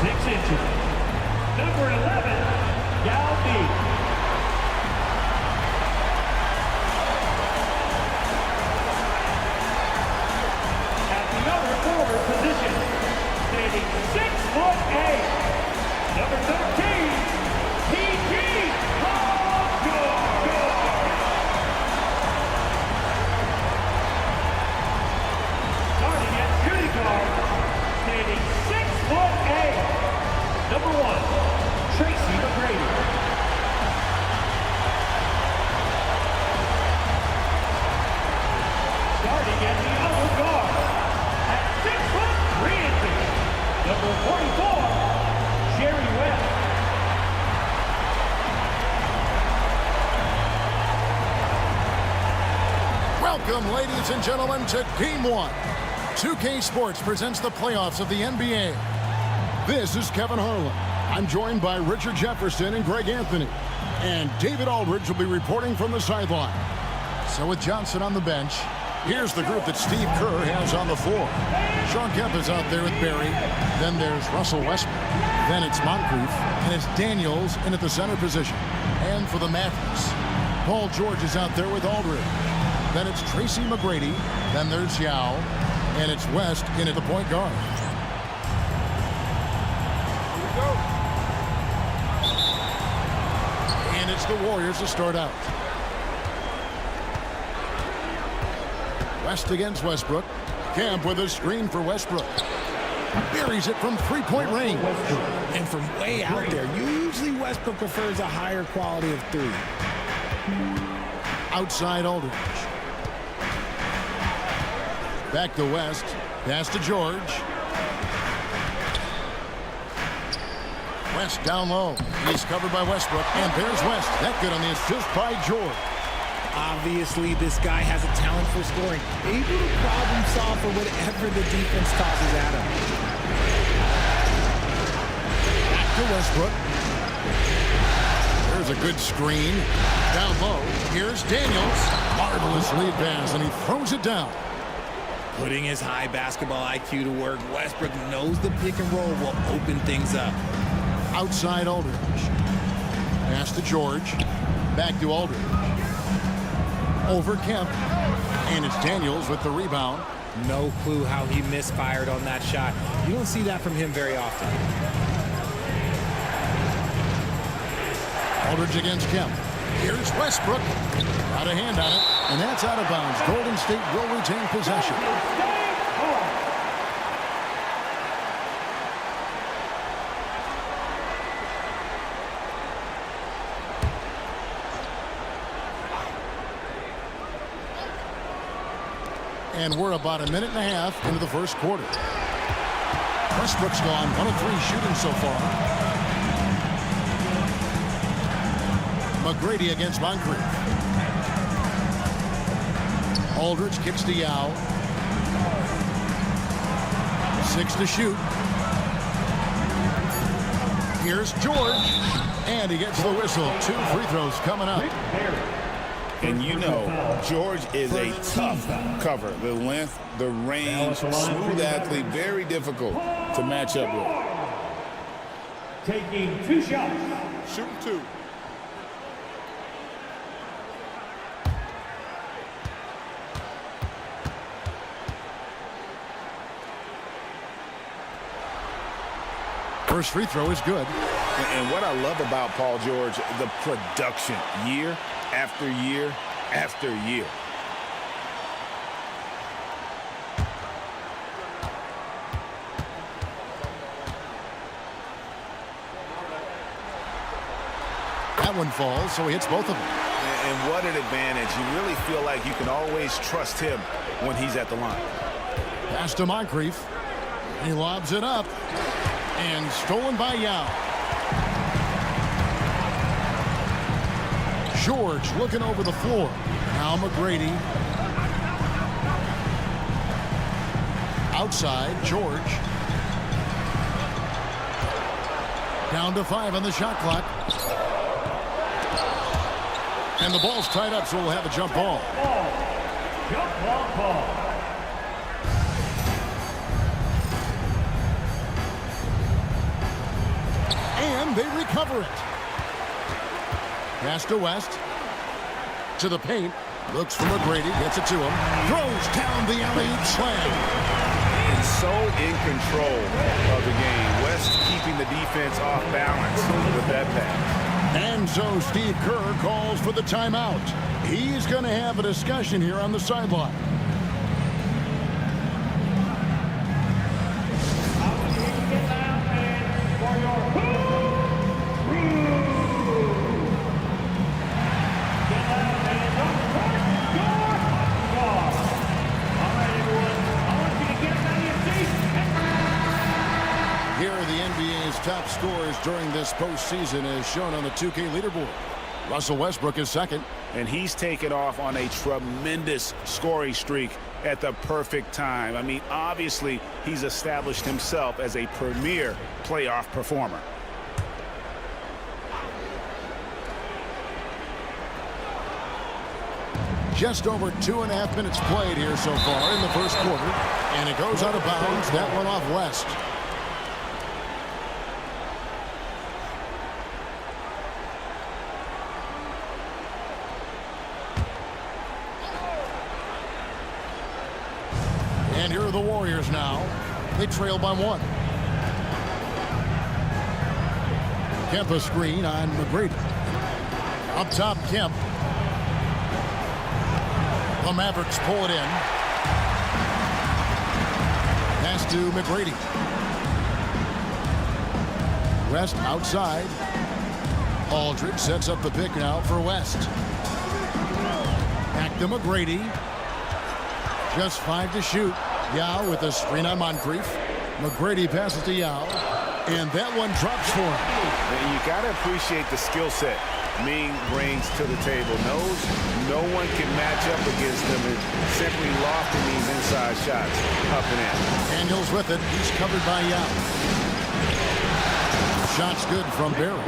6 inches. Number 11, Yao Mi. Forward position, standing 6'8", number 13, PG starting at shooting guard, standing 6'8", number 1, Tracy McGrady. Starting at the other guard, number 44, Jerry West. Welcome, ladies and gentlemen, to Game 1. 2K Sports presents the playoffs of the NBA. This is Kevin Harlan. I'm joined by Richard Jefferson and Greg Anthony. And David Aldridge will be reporting from the sideline. So with Johnson on the bench, here's the group that Steve Kerr has on the floor. Sean Kemp is out there with Barry. Then there's Russell Westbrook. Then it's Moncrief. And it's Daniels in at the center position. And for the Mavs, Paul George is out there with Aldridge. Then it's Tracy McGrady. Then there's Yao. And it's West in at the point guard. Here we go. And it's the Warriors to start out. West against Westbrook. Camp with a screen for Westbrook. Buries it from three-point range. And from way out there, usually Westbrook prefers a higher quality of three. Outside Aldridge. Back to West. Pass to George. West down low. He's covered by Westbrook. And there's West. That good on the assist by George. Obviously, this guy has a talent for scoring, able to problem solve for whatever the defense tosses at him. Back to Westbrook. There's a good screen. Down low. Here's Daniels. Marvelous lead pass, and he throws it down. Putting his high basketball IQ to work, Westbrook knows the pick and roll will open things up. Outside Aldridge. Pass to George. Back to Aldridge. Over Kemp. And it's Daniels with the rebound. No clue how he misfired on that shot. You don't see that from him very often. Aldridge against Kemp. Here's Westbrook. Got a hand on it. And that's out of bounds. Golden State will retain possession. And we're about a minute and a half into the first quarter. Westbrook's gone 1 of 3 shooting so far. McGrady against Moncrief. Aldridge kicks to Yao. 6 to shoot. Here's George. And he gets the whistle. 2 free throws coming up. And you know, George is a tough cover. The length, the range, smooth athlete, very difficult to match up with. Taking 2 shots. Shooting 2. First free throw is good. And what I love about Paul George, the production, year after year after year. That one falls, so he hits both of them. And what an advantage. You really feel like you can always trust him when he's at the line. Pass to Moncrief. He lobs it up. And stolen by Yao. George looking over the floor. Now McGrady. Outside, George. Down to 5 on the shot clock. And the ball's tied up, so we'll have a jump ball. Jump ball. And they recover it. Pass to West. To the paint. Looks for McGrady. Gets it to him. Throws down the alley-oop slam. He's so in control of the game. West keeping the defense off balance with that pass. And so Steve Kerr calls for the timeout. He's going to have a discussion here on the sideline. Here are the NBA's top scorers during this postseason as shown on the 2K leaderboard. Russell Westbrook is second. And he's taken off on a tremendous scoring streak at the perfect time. I mean, obviously, he's established himself as a premier playoff performer. Just over 2.5 minutes played here so far in the first quarter. And it goes out of bounds. That one off West. And here are the Warriors now. They trail by 1. Kemp a screen on McGrady. Up top, Kemp. The Mavericks pull it in. Pass to McGrady. West outside. Aldridge sets up the pick now for West. Back to McGrady. Just 5 to shoot. Yao with a screen on Moncrief. McGrady passes to Yao. And that one drops for him. And you got to appreciate the skill set Ming brings to the table. Knows no one can match up against him and simply lofting these inside shots up and in. Daniels with it. He's covered by Yao. Shot's good from Barry.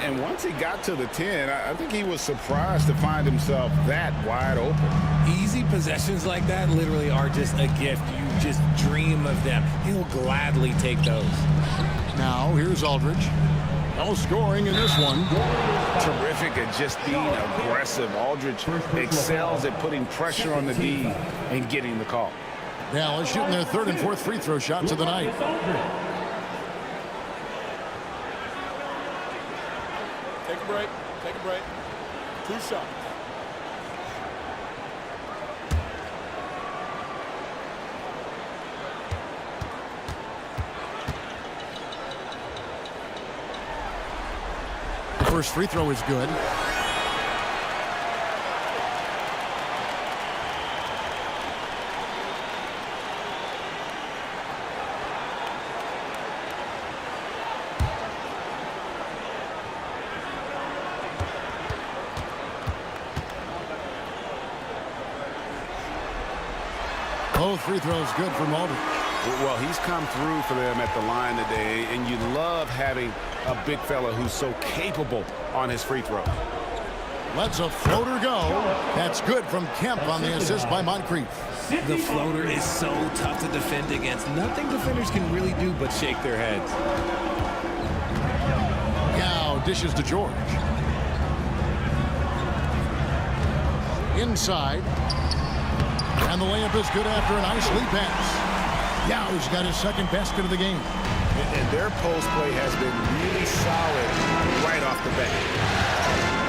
And once he got to the 10, I think he was surprised to find himself that wide open. Easy possessions like that literally are just a gift. You just dream of them. He'll gladly take those. Now, here's Aldridge. No scoring in this one. Terrific at just being aggressive. Aldridge excels at putting pressure on the D and getting the call. Dallas shooting their 3rd and 4th free throw shots of the night. Take a break. Take a break. 2 shots. First free throw is good. Both free throws good from Aldridge. Well, he's come through for them at the line today, and you love having a big fella who's so capable on his free throw. Lets a floater go. That's good from Kemp on the assist by Moncrief. The floater is so tough to defend against. Nothing defenders can really do but shake their heads. Now dishes to George. Inside. And the layup is good after a nice lead pass. Yau's got his 2nd basket of the game. And their post play has been really solid right off the bat.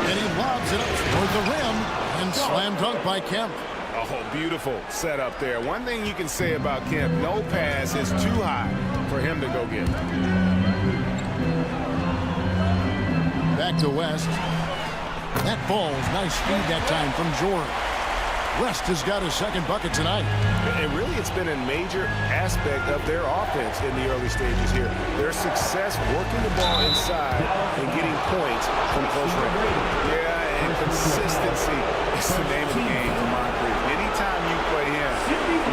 And he lobs it up toward the rim and slam dunk by Kemp. Oh, beautiful setup there. One thing you can say about Kemp, no pass is too high for him to go get. Back to West. That ball's nice speed that time from George. West has got his 2nd bucket tonight. And really, it's been a major aspect of their offense in the early stages here. Their success working the ball inside and getting points from close range. Yeah, and consistency is the name of the game for Moncrief. Anytime you play him,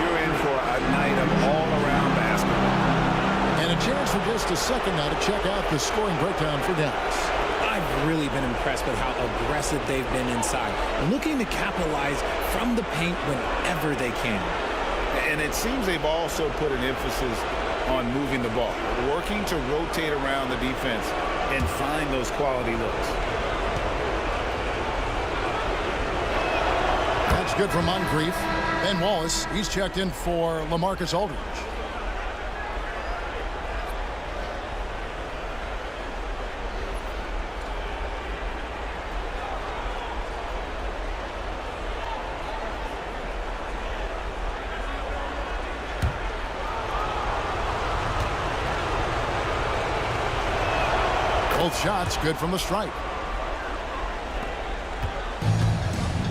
you're in for a night of all-around basketball. And a chance for just a second now to check out the scoring breakdown for Dallas. I've really been impressed with how aggressive they've been inside, looking to capitalize from the paint whenever they can. And it seems they've also put an emphasis on moving the ball, working to rotate around the defense and find those quality looks. That's good from Moncrief. Ben Wallace, he's checked in for LaMarcus Aldridge. Both shots good from the stripe.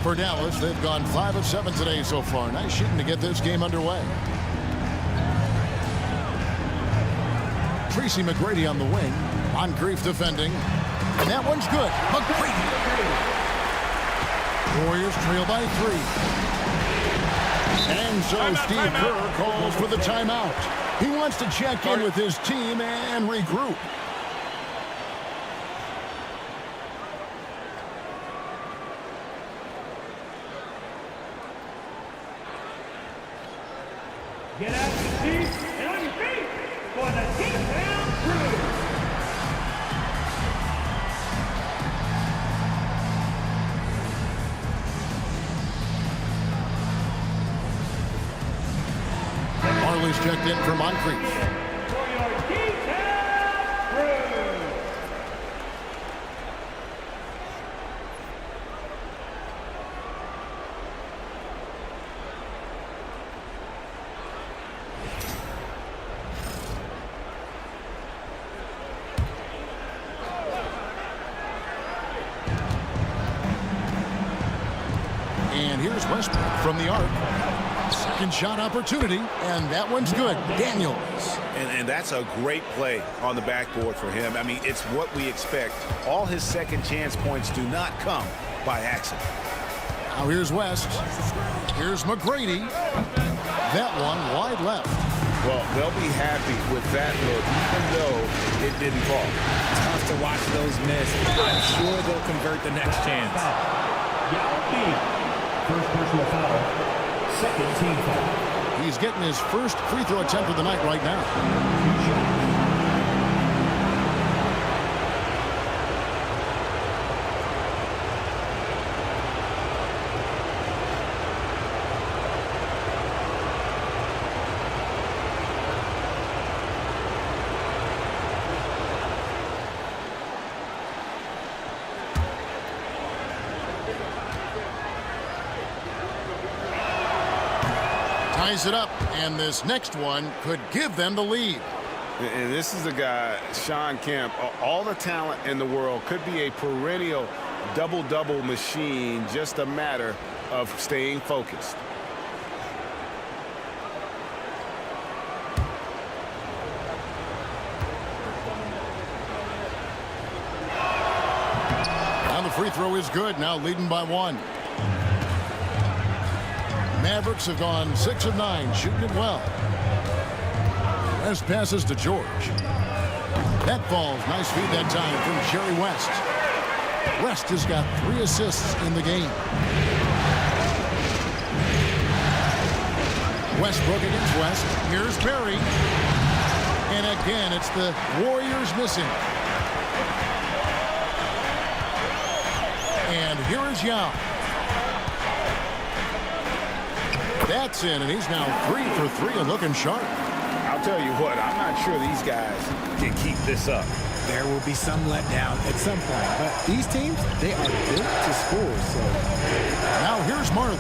For Dallas, they've gone 5 of 7 today so far. Nice shooting to get this game underway. Tracy McGrady on the wing. Moncrief defending. And that one's good. McGrady. Warriors trail by 3. And so Steve Kerr calls for the timeout. He wants to check in with his team and regroup. Get out of your seats and on your feet for the T-Town Crew. Marley's checked in for Moncrief. For your T-Town Crew. And here's Westbrook from the arc. Second shot opportunity, and that one's good. Daniels. And that's a great play on the backboard for him. I mean, it's what we expect. All his second chance points do not come by accident. Now here's West. Here's McGrady. That one wide left. Well, they'll be happy with that look, even though it didn't fall. Tough to watch those miss. I'm sure they'll convert the next chance. First personal foul. Second team foul. He's getting his first free throw attempt of the night right now. Ties it up, and this next one could give them the lead. And this is a guy, Sean Kemp, all the talent in the world, could be a perennial double-double machine, just a matter of staying focused. And the free throw is good, now leading by 1. Mavericks have gone 6 of 9, shooting it well. West passes to George. That falls. Nice feed that time from Jerry West. West has got 3 assists in the game. Westbrook against West. Here's Perry. And again, it's the Warriors missing. And here is Yao. That's in, and he's now 3 for 3 and looking sharp. I'll tell you what, I'm not sure these guys can keep this up. There will be some letdown at some point, but these teams, they are built to score, so. Now here's Marley.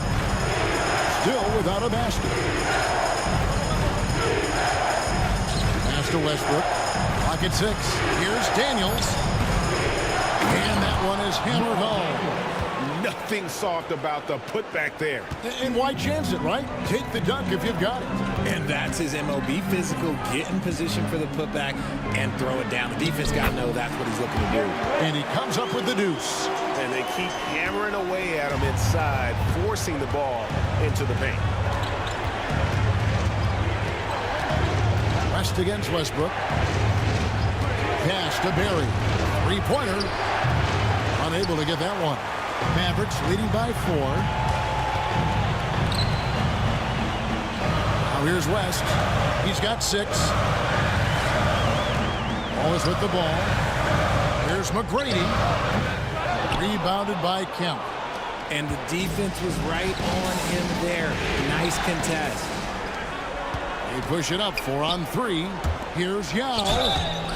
Still without a basket. Pass to Westbrook. Clock at 6. Here's Daniels. And that one is hammered home. Nothing soft about the putback there. And why chance it, right? Take the dunk if you've got it. And that's his MO. Be physical, get in position for the putback, and throw it down. The defense got to know that's what he's looking to do. And he comes up with the deuce. And they keep hammering away at him inside, forcing the ball into the paint. West against Westbrook. Pass to Barry. Three-pointer. Unable to get that one. Mavericks leading by 4. Now here's West. He's got 6. Wallace with the ball. Here's McGrady. Rebounded by Kemp. And the defense was right on him there. Nice contest. They push it up 4-on-3. Here's Yao.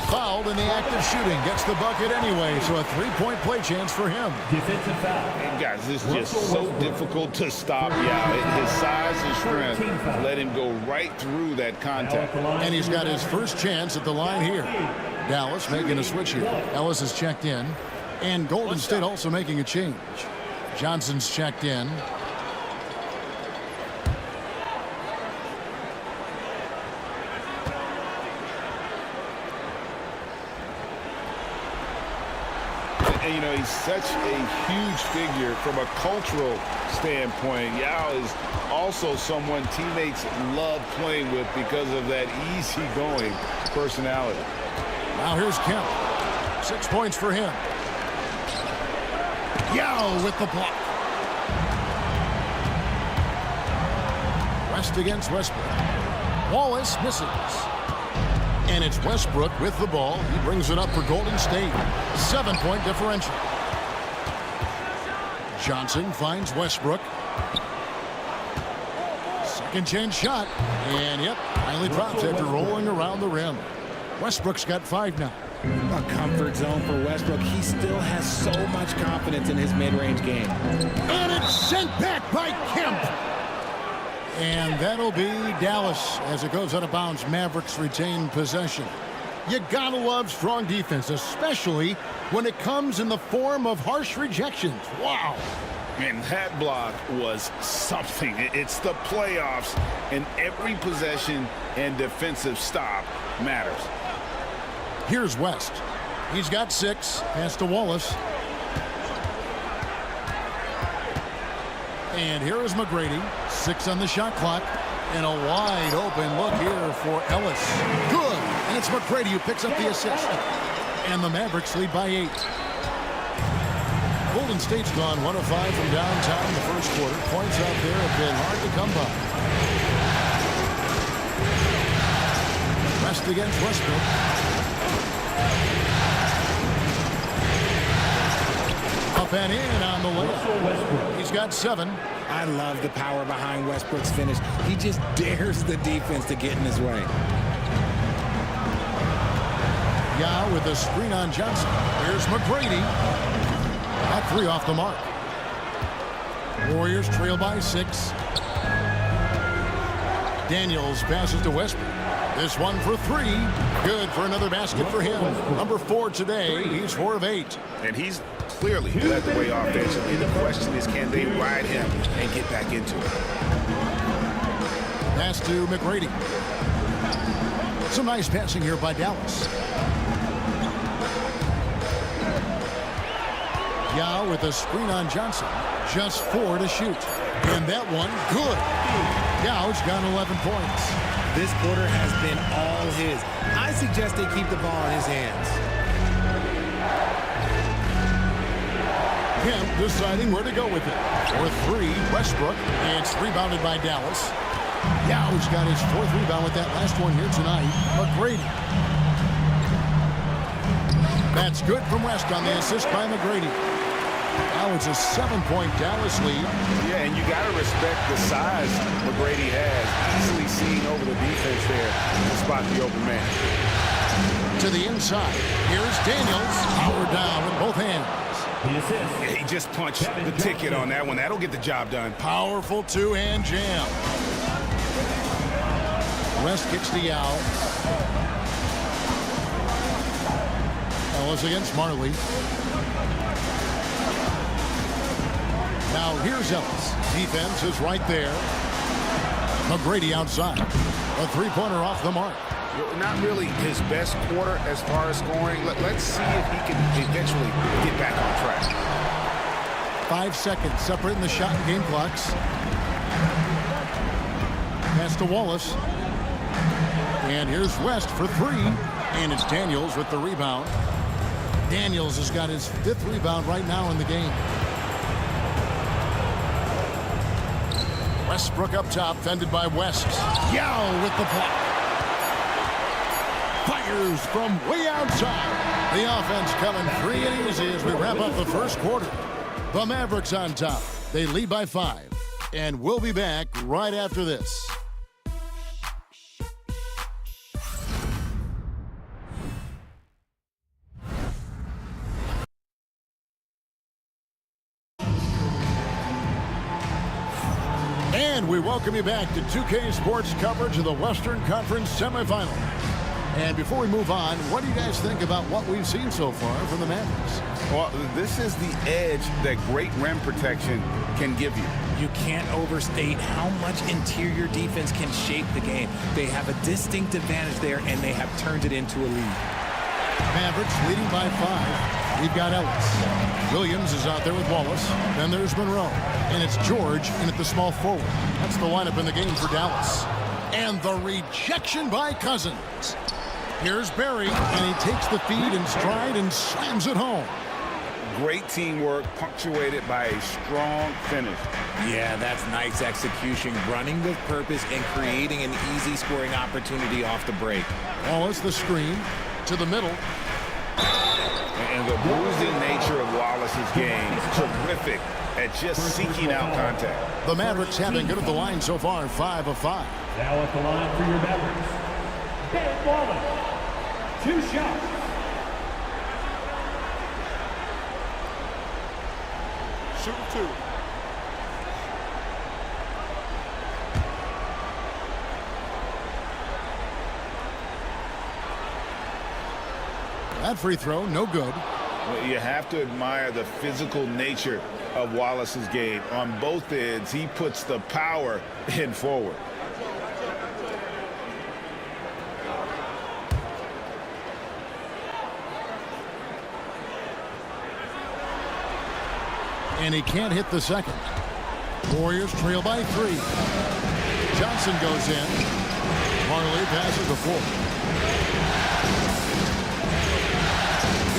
Fouled in the act of shooting. Gets the bucket anyway, so a three-point play chance for him. Defensive foul. And guys, this is just so difficult to stop Yao. His size and strength let him go right through that contact. And he's got his first chance at the line here. Dallas making a switch here. Ellis is checked in. And Golden State also making a change. Johnson's checked in. And, you know, he's such a huge figure from a cultural standpoint. Yao is also someone teammates love playing with because of that easygoing personality. Now here's Kemp. 6 points for him. Yao with the block. West against Westbrook. Wallace misses. And it's Westbrook with the ball. He brings it up for Golden State. 7-point differential. Johnson finds Westbrook. Second chance shot. And yep, finally drops after rolling around the rim. Westbrook's got 5 now. A comfort zone for Westbrook. He still has so much confidence in his mid-range game. And it's sent back by Kemp. And that'll be Dallas as it goes out of bounds. Mavericks retain possession. You gotta love strong defense, especially when it comes in the form of harsh rejections. Wow. And that block was something. It's the playoffs, and every possession and defensive stop matters. Here's West. He's got 6. Pass to Wallace. And here is McGrady. 6 on the shot clock. And a wide open look here for Ellis. Good. And it's McGrady who picks up the assist. And the Mavericks lead by 8. Golden State's gone 1 of 5 from downtown in the first quarter. Points out there have been hard to come by. West against Westbrook. Up and in on the layup. He's got 7. I love the power behind Westbrook's finish. He just dares the defense to get in his way. Yao with a screen on Johnson. Here's McGrady. At 3 off the mark. Warriors trail by 6. Daniels passes to Westbrook. This one for 3. Good for another basket for him. Number 4 today. He's 4 of 8. And he's clearly led the way offensively. The question is, can they ride him and get back into it? Pass to McGrady. Some nice passing here by Dallas. Yao with a screen on Johnson. Just 4 to shoot. And that one, good. Yao's got 11 points. This quarter has been all his. I suggest they keep the ball in his hands. Kemp deciding where to go with it. For 3, Westbrook. And it's rebounded by Dallas. Yao's got his 4th rebound with that last one here tonight. McGrady. That's good from West on the assist by McGrady. Now it's a 7-point Dallas lead. Yeah, and you got to respect the size McGrady has. Easily seeing over the defense there to spot the open man. To the inside. Here's Daniels. Powered down with both hands. Yeah, he just punched the ticket on that one. That'll get the job done. Powerful 2-hand jam. West kicks to Yao. Ellis against Marley. Now here's Ellis. Defense is right there. McGrady outside. A 3-pointer off the mark. Not really his best quarter as far as scoring. Let's see if he can eventually get back on track. 5 seconds separating the shot and game clocks. Pass to Wallace. And here's West for 3. And it's Daniels with the rebound. Daniels has got his 5th rebound right now in the game. Westbrook up top, fended by West. Yao with the block. Fires from way outside. The offense coming free and easy as we wrap up the first quarter. The Mavericks on top. They lead by 5. And we'll be back right after this. And we welcome you back to 2K Sports coverage of the Western Conference semifinal. And before we move on, what do you guys think about what we've seen so far from the Mavericks? Well, this is the edge that great rim protection can give you. You can't overstate how much interior defense can shape the game. They have a distinct advantage there, and they have turned it into a lead. Mavericks leading by 5. We've got Ellis. Williams is out there with Wallace. Then there's Monroe. And it's George in at the small forward. That's the lineup in the game for Dallas. And the rejection by Cousins. Here's Barry, and he takes the feed in stride and slams it home. Great teamwork punctuated by a strong finish. Yeah, that's nice execution, running with purpose and creating an easy scoring opportunity off the break. Wallace the screen to the middle. And the bruising nature of Wallace's game, terrific at just seeking out contact. The Mavericks have been good at the line so far, 5 of 5. Now at the line for your Mavericks, Ben Wallace. 2 shots. Shooting 2. That free throw, no good. Well, you have to admire the physical nature of Wallace's game. On both ends, he puts the power in forward. And he can't hit the second. Warriors trail by 3. Johnson goes in. Marley passes the floor.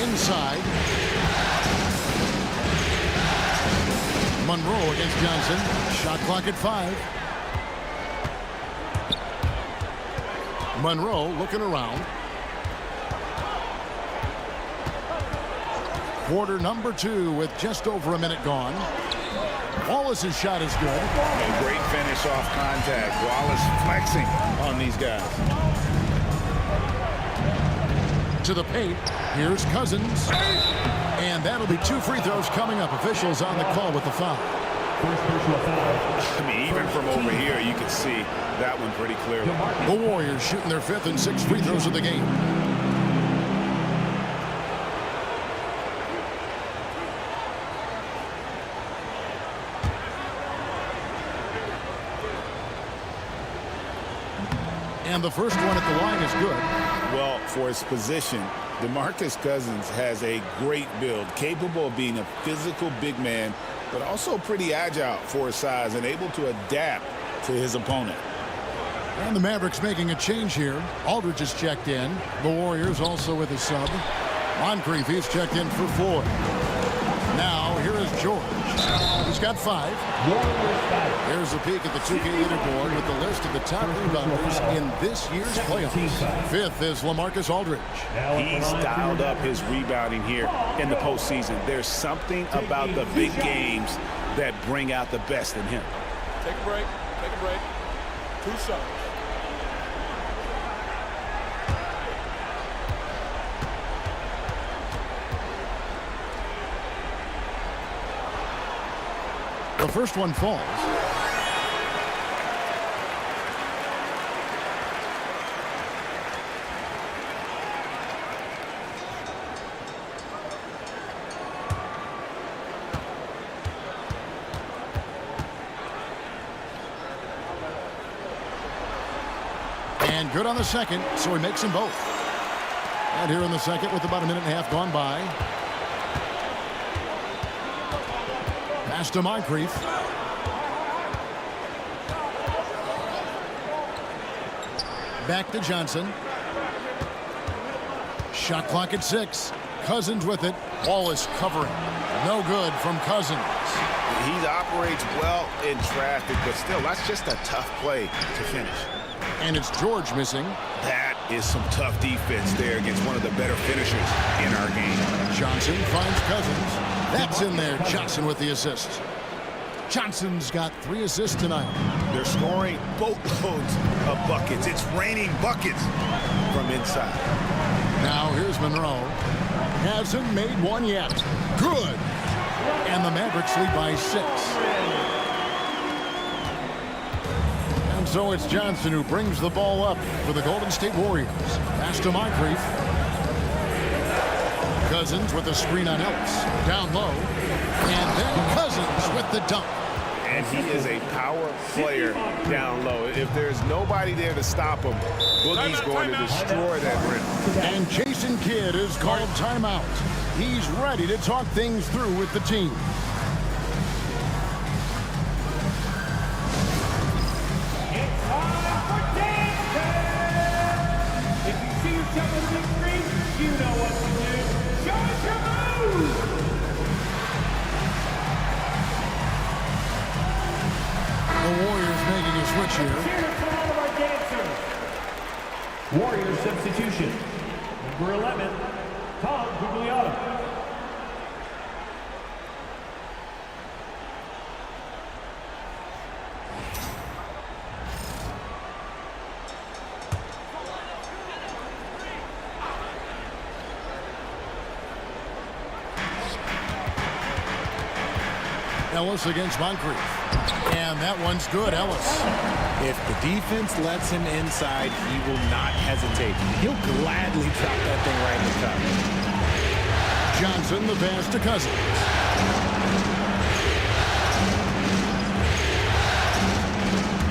Inside. Monroe against Johnson. Shot clock at 5. Monroe looking around. Quarter number 2 with just over a minute gone. Wallace's shot is good. A great finish off contact. Wallace flexing on these guys. To the paint. Here's Cousins. And that'll be 2 free throws coming up. Officials on the call with the foul. I mean, even from over here, you can see that one pretty clearly. The Warriors shooting their 5th and 6th free throws of the game. And the first one at the line is good. Well, for his position, DeMarcus Cousins has a great build, capable of being a physical big man, but also pretty agile for his size and able to adapt to his opponent. And the Mavericks making a change here. Aldridge is checked in. The Warriors also with a sub. Moncrief, he's checked in for 4. Now, here is George. He's got 5. Here's a peek at the 2K leaderboard with the list of the top rebounders in this year's playoffs. 5th is LaMarcus Aldridge. He's dialed up his rebounding here in the postseason. There's something about the big games that bring out the best in him. Take a break. Take a break. 2 shots. The first one falls. And good on the second, so he makes them both. And here in the second with about a minute and a half gone by. Pass to Moncrief. Back to Johnson. Shot clock at 6. Cousins with it. Wallace covering. No good from Cousins. He operates well in traffic, but still, that's just a tough play to finish. And it's George missing. That is some tough defense there against one of the better finishers in our game. Johnson finds Cousins. That's in there. Johnson with the assist. Johnson's got 3 assists tonight. They're scoring boatloads of buckets. It's raining buckets from inside. Now here's Monroe. Hasn't made one yet. Good. And the Mavericks lead by 6. And so it's Johnson who brings the ball up for the Golden State Warriors. Pass to Moncrief. Cousins with a screen on Ellis. Down low. And then Cousins with the dunk. And he is a power player down low. If there's nobody there to stop him, Boogie's going to destroy that rim. And Jason Kidd is called timeout. He's ready to talk things through with the team. It's time for dance time! If you see yourself on the big screen, you know what to do. Show us your moves! The Warriors making a switch here. Cheers for all of our dancers. Warriors substitution. Number 11, Tom Gugliotta. Ellis against Moncrief. And that one's good, Ellis. If the defense lets him inside, he will not hesitate. He'll gladly drop that thing right in the cup. Johnson, the pass to Cousins.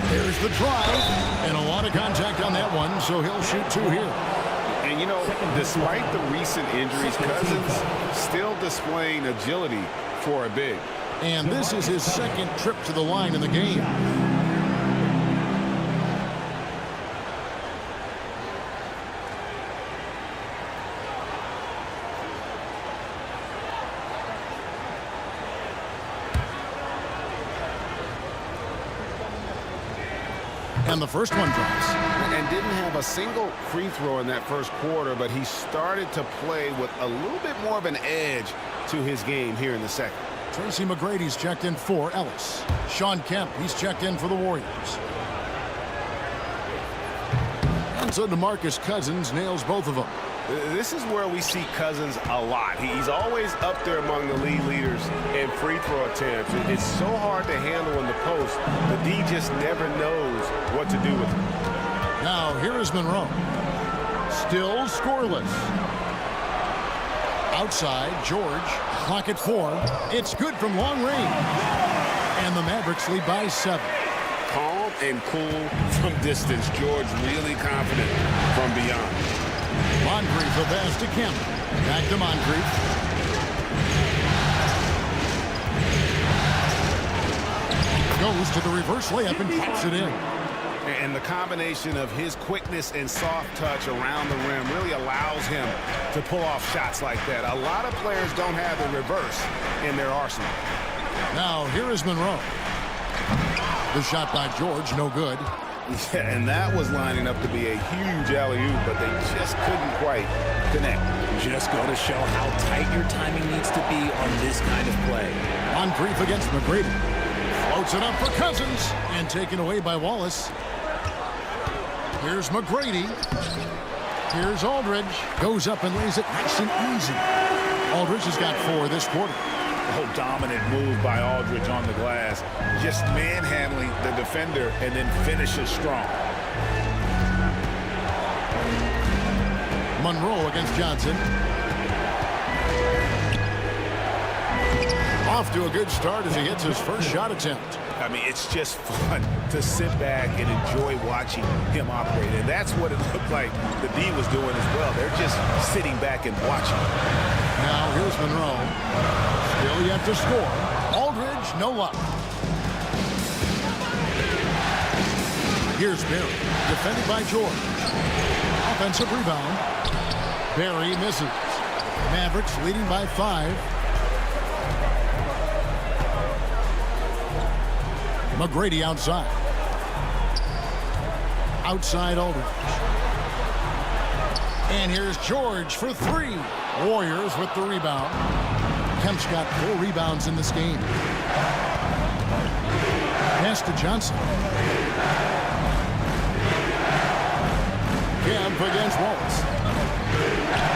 There's the drive. And a lot of contact on that one, so he'll shoot 2 here. And, you know, despite the recent injuries, Cousins still displaying agility for a big. And this is his 2nd trip to the line in the game. And the first one drops. And didn't have a single free throw in that first quarter, but he started to play with a little bit more of an edge to his game here in the second. Tracy McGrady's checked in for Ellis. Sean Kemp, he's checked in for the Warriors. And so DeMarcus Cousins nails both of them. This is where we see Cousins a lot. He's always up there among the league leaders in free throw attempts. It's so hard to handle in the post. The D just never knows what to do with him. Now here is Monroe. Still scoreless. Outside, George. Clock at 4. It's good from long range. And the Mavericks lead by 7. Calm and cool from distance. George really confident from beyond. Moncrief, the pass to Kemp. Back to Moncrief. Goes to the reverse layup and pops it in. And the combination of his quickness and soft touch around the rim really allows him to pull off shots like that. A lot of players don't have the reverse in their arsenal. Now here is Monroe. The shot by George, no good. Yeah, and that was lining up to be a huge alley-oop, but they just couldn't quite connect. Just go to show how tight your timing needs to be on this kind of play. Moncrief against McGrady. Floats it up for Cousins and taken away by Wallace. Here's McGrady. Here's Aldridge. Goes up and lays it nice and easy. Aldridge has got 4 this quarter. Oh, dominant move by Aldridge on the glass. Just manhandling the defender and then finishes strong. Monroe against Johnson. Off to a good start as he hits his first shot attempt. I mean, it's just fun to sit back and enjoy watching him operate. And that's what it looked like the D was doing as well. They're just sitting back and watching. Now here's Monroe. Still yet to score. Aldridge, no luck. Here's Barry, defended by George. Offensive rebound. Barry misses. Mavericks leading by 5. McGrady outside. Outside Aldridge. And here's George for three. Warriors with the rebound. Kemp's got 4 rebounds in this game. Pass to Johnson. Kemp against Wallace.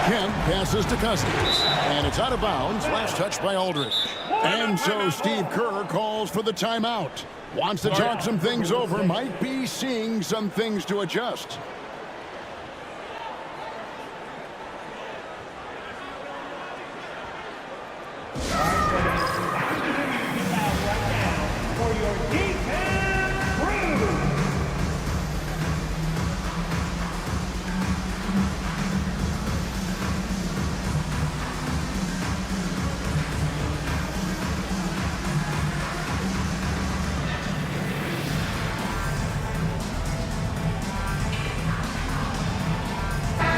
Kemp passes to Cousins. And it's out of bounds. Last touch by Aldridge. And so Steve Kerr calls for the timeout. Wants to talk some things over. Might be seeing some things to adjust. For your defense crew.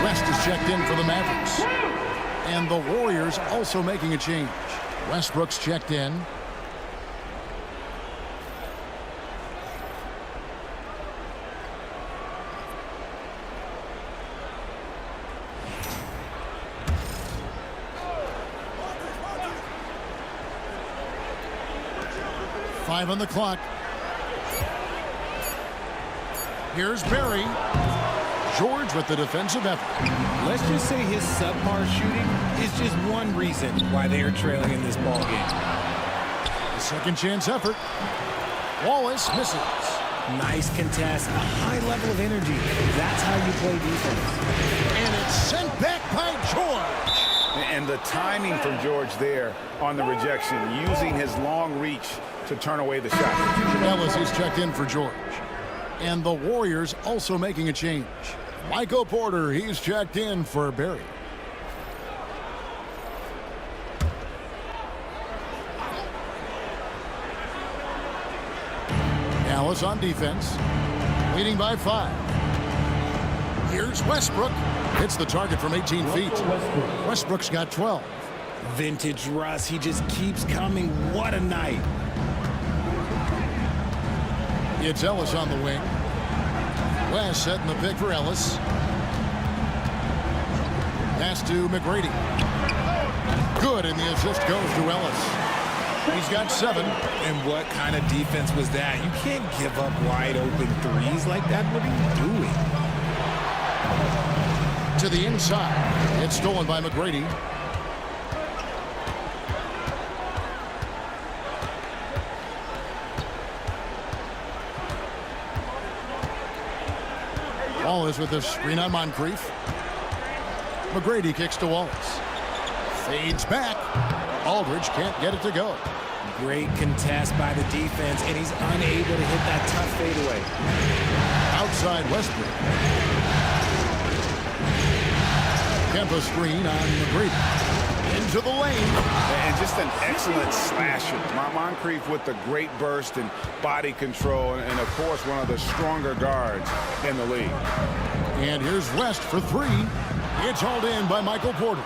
West is checked in for the Mavericks. And the Warriors also making a change. Westbrook's checked in. Five on the clock. Here's Barry. George with the defensive effort. Let's just say his subpar shooting is just one reason why they are trailing in this ball game. The second chance effort. Wallace misses. Nice contest, a high level of energy. That's how you play defense. And it's sent back by George. And the timing from George there on the rejection, using his long reach to turn away the shot. Ellis is checked in for George. And the Warriors also making a change. Michael Porter, he's checked in for Barry. Dallas on defense, leading by 5. Here's Westbrook. Hits the target from 18 feet. Westbrook's got 12. Vintage Russ, he just keeps coming. What a night. It's Ellis on the wing. West setting the pick for Ellis. Pass to McGrady. Good, and the assist goes to Ellis. He's got 7. And what kind of defense was that? You can't give up wide open threes like that. What are you doing? To the inside. It's stolen by McGrady. Wallace with the screen on Moncrief. McGrady kicks to Wallace. Fades back. Aldridge can't get it to go. Great contest by the defense, and he's unable to hit that tough fadeaway. Outside Westbrook. Kempa screen on McGrady. Into the lane. And just an excellent slasher. Moncrief with the great burst and body control, and of course one of the stronger guards in the league. And here's West for 3. It's hauled in by Michael Porter.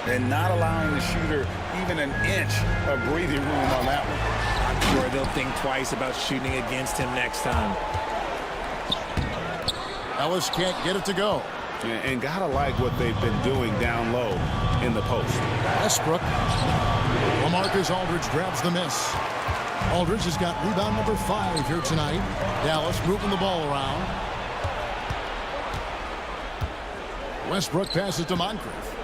And not allowing the shooter even an inch of breathing room on that one. I'm sure they'll think twice about shooting against him next time. Ellis can't get it to go. And gotta like what they've been doing down low in the post. Westbrook. LaMarcus Aldridge grabs the miss. Aldridge has got rebound number 5 here tonight. Dallas moving the ball around. Westbrook passes to Moncrief.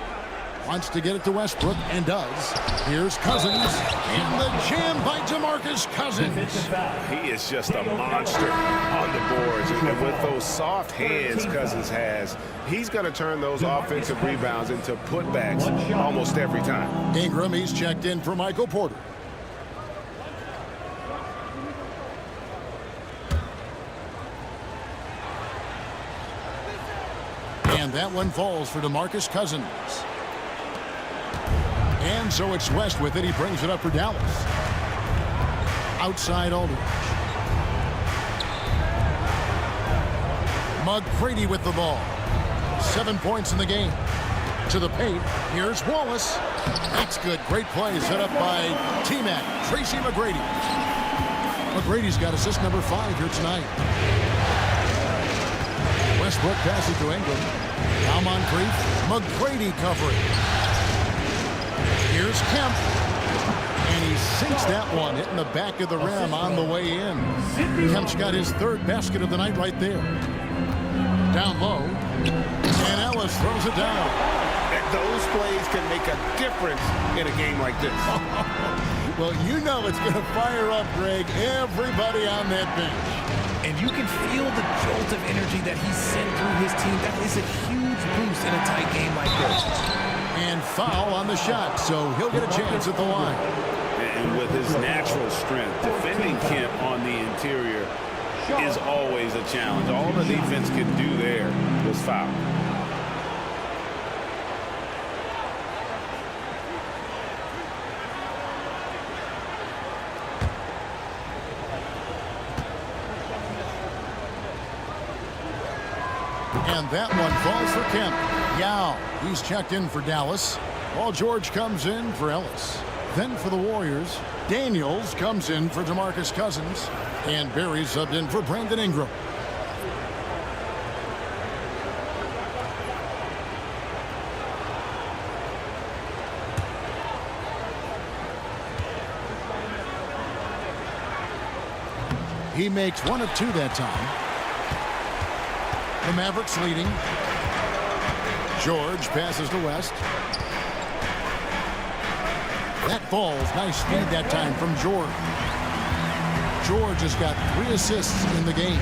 Wants to get it to Westbrook and does. Here's Cousins. And the jam by DeMarcus Cousins. He is just a monster on the boards. And with those soft hands Cousins has, he's going to turn those offensive rebounds into putbacks almost every time. Ingram, he's checked in for Michael Porter. And that one falls for DeMarcus Cousins. And so it's West with it. He brings it up for Dallas. Outside Aldridge. McGrady with the ball. 7 points in the game. To the paint. Here's Wallace. That's good. Great play set up by T-Mac. Tracy McGrady. McGrady's got assist number 5 here tonight. Westbrook passes to Ingram. Now Moncrief. McGrady covering. Here's Kemp. And he sinks that one, hitting the back of the rim on the way in. Kemp's got his third basket of the night right there. Down low. And Ellis throws it down. Those plays can make a difference in a game like this. Well, you know it's going to fire up, Greg, everybody on that bench. And you can feel the jolt of energy that he sent through his team. That is a huge boost in a tight game like this. And foul on the shot, so he'll get a chance at the line. And with his natural strength, defending Kemp on the interior is always a challenge. All the defense can do there was foul. And that one falls for Kemp. Yao, he's checked in for Dallas, while George comes in for Ellis. Then for the Warriors, Daniels comes in for DeMarcus Cousins, and Barry subbed in for Brandon Ingram. He makes one of two that time. The Mavericks leading. George passes to West. That falls. Nice speed that time from George. George has got 3 assists in the game.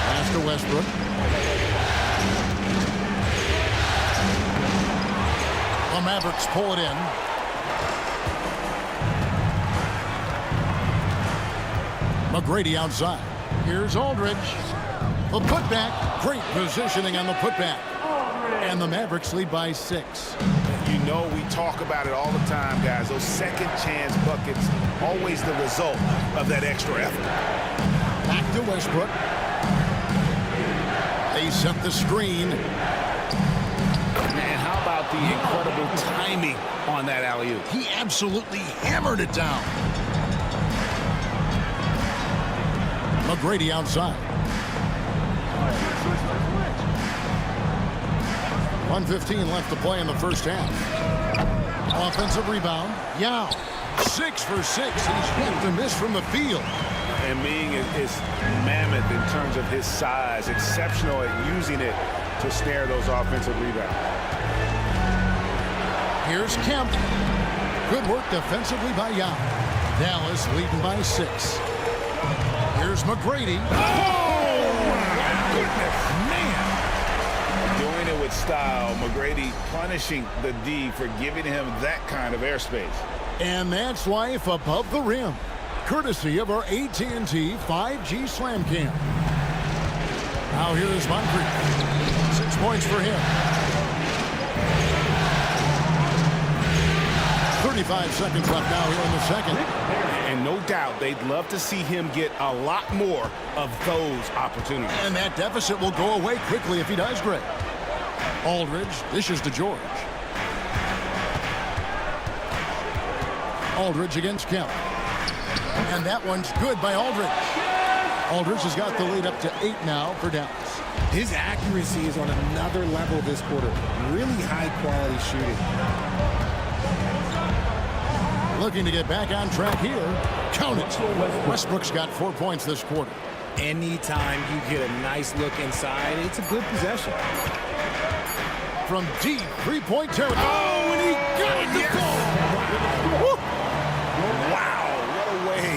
Pass to Westbrook. The Mavericks pull it in. McGrady outside. Here's Aldridge. The putback. Great positioning on the putback. And the Mavericks lead by 6. You know we talk about it all the time, guys. Those second chance buckets, always the result of that extra effort. Back to Westbrook. They set the screen. Man, how about the incredible timing on that alley-oop? He absolutely hammered it down. McGrady outside. 1:15 left to play in the first half. Offensive rebound. Yao. 6 for 6. He's yet to miss from the field. And Ming is mammoth in terms of his size. Exceptional at using it to snare those offensive rebounds. Here's Kemp. Good work defensively by Yao. Dallas leading by 6. Here's McGrady. Oh, my goodness, man. Doing it with style. McGrady punishing the D for giving him that kind of airspace. And that's life above the rim. Courtesy of our AT&T 5G Slam Cam. Now here's Moncrief. 6 points for him. 35 seconds left now here in the second. And no doubt they'd love to see him get a lot more of those opportunities. And that deficit will go away quickly if he does, Greg. Aldridge dishes to George. Aldridge against Kemp. And that one's good by Aldridge. Aldridge has got the lead up to 8 now for Dallas. His accuracy is on another level this quarter. Really high-quality shooting. Looking to get back on track here. Count it. Westbrook's got 4 points this quarter. Anytime you get a nice look inside, it's a good possession. From deep 3-point territory. Oh, and he got it to go. Wow, what a way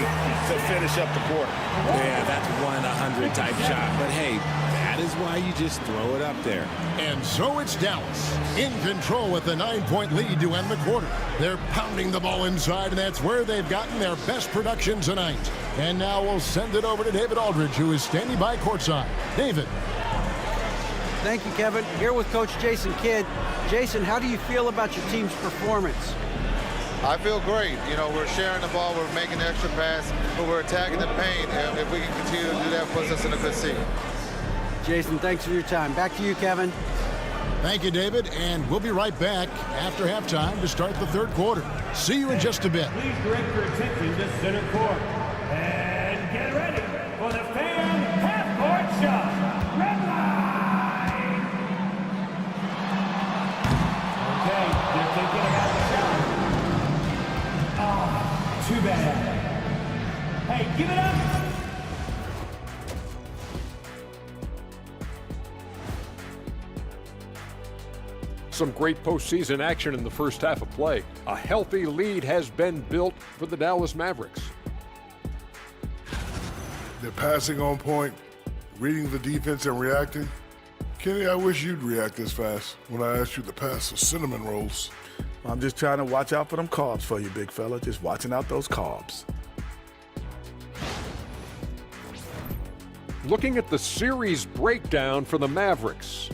to finish up the quarter. Yeah, that's 1-100 type shot. But hey, that is why you just throw it up there. And so it's Dallas in control with a 9-point lead to end the quarter. They're pounding the ball inside, and that's where they've gotten their best production tonight. And now we'll send it over to David Aldridge, who is standing by courtside. David. Thank you, Kevin. Here with Coach Jason Kidd. Jason, how do you feel about your team's performance? I feel great. You know, we're sharing the ball, we're making the extra pass, but we're attacking the paint. And if we can continue to do that, puts us in a good seat. Jason, thanks for your time. Back to you, Kevin. Thank you, David, and we'll be right back after halftime to start the third quarter. See you in just a bit. Please direct your attention to center court. And get ready for the fan half-court shot. Some great postseason action in the first half of play. A healthy lead has been built for the Dallas Mavericks. They're passing on point, reading the defense and reacting. Kenny, I wish you'd react this fast when I asked you to pass the cinnamon rolls. I'm just trying to watch out for them carbs for you, big fella. Just watching out those carbs. Looking at the series breakdown for the Mavericks.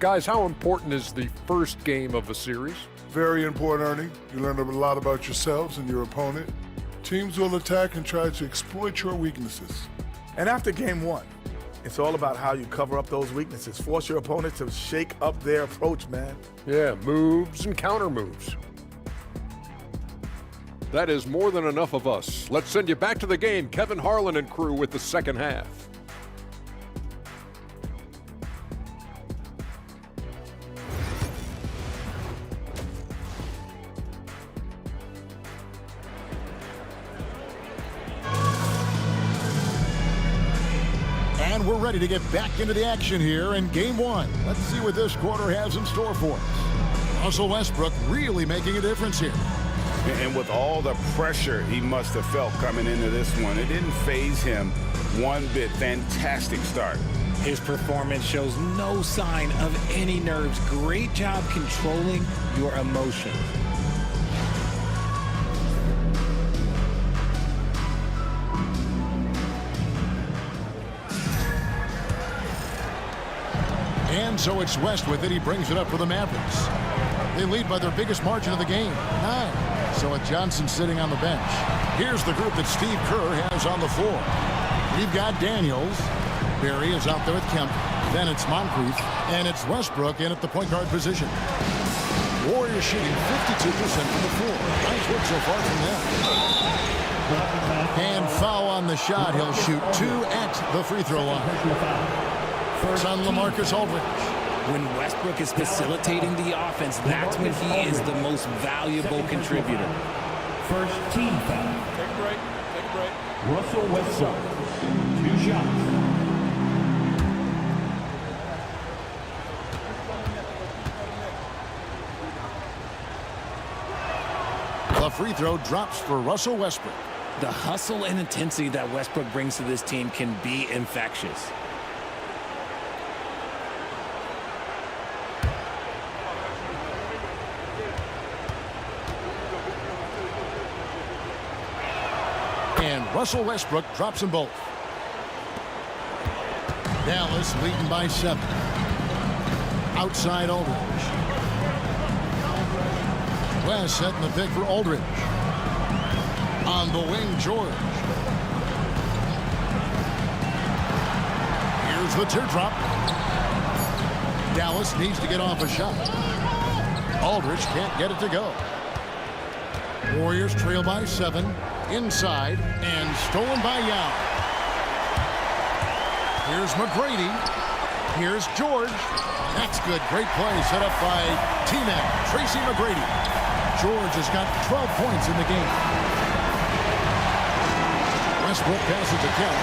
Guys, how important is the first game of a series? Very important, Ernie. You learn a lot about yourselves and your opponent. Teams will attack and try to exploit your weaknesses. And after game one, it's all about how you cover up those weaknesses. Force your opponent to shake up their approach, man. Yeah, moves and counter moves. That is more than enough of us. Let's send you back to the game. Kevin Harlan and crew with the second half. And we're ready to get back into the action here in game one. Let's see what this quarter has in store for us. Russell Westbrook really making a difference here. And with all the pressure he must have felt coming into this one, it didn't faze him one bit. Fantastic start. His performance shows no sign of any nerves. Great job controlling your emotions. And so it's West with it. He brings it up for the Mavericks. They lead by their biggest margin of the game, 9. So with Johnson sitting on the bench, here's the group that Steve Kerr has on the floor. We've got Daniels. Barry is out there with Kemp. Then it's Moncrief. And it's Westbrook in at the point guard position. Warriors shooting 52% from the floor. Nice work so far from them. And foul on the shot. He'll shoot 2 at the free throw line. It's on LaMarcus Aldridge. When Westbrook is facilitating the offense, that's when he is the most valuable contributor. First team foul. Take a break. Take a break. Russell Westbrook. 2 shots. The free throw drops for Russell Westbrook. The hustle and intensity that Westbrook brings to this team can be infectious. And Russell Westbrook drops them both. Dallas leading by 7. Outside Aldridge. West setting the pick for Aldridge. On the wing, George. Here's the teardrop. Dallas needs to get off a shot. Aldridge can't get it to go. Warriors trail by 7. Inside and stolen by Yao. Here's McGrady. Here's George. That's good. Great play set up by T-Man, Tracy McGrady. George has got 12 points in the game. Westbrook passes to Kemp.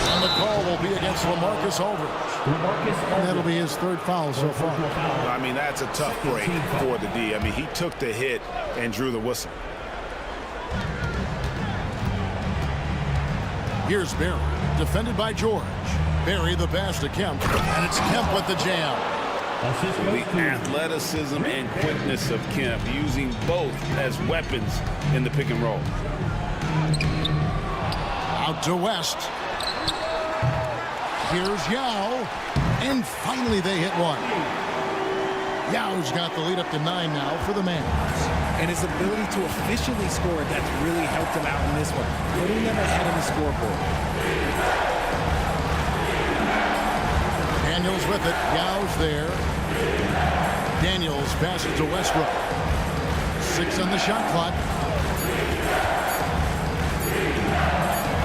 And the call will be against LaMarcus Aldridge. And that'll be his 3rd foul so far. I mean, that's a tough break for the D. I mean, he took the hit and drew the whistle. Here's Barry, defended by George. Barry the pass to Kemp, and it's Kemp with the jam. The athleticism and quickness of Kemp, using both as weapons in the pick and roll. Out to West. Here's Yao, and finally they hit one. Yao's got the lead up to 9 now for the Mavs. And his ability to officially score, that's really helped him out in this one, putting them ahead of the scoreboard. Daniels with it. Yao's there. Daniels passes to Westbrook. 6 on the shot clock.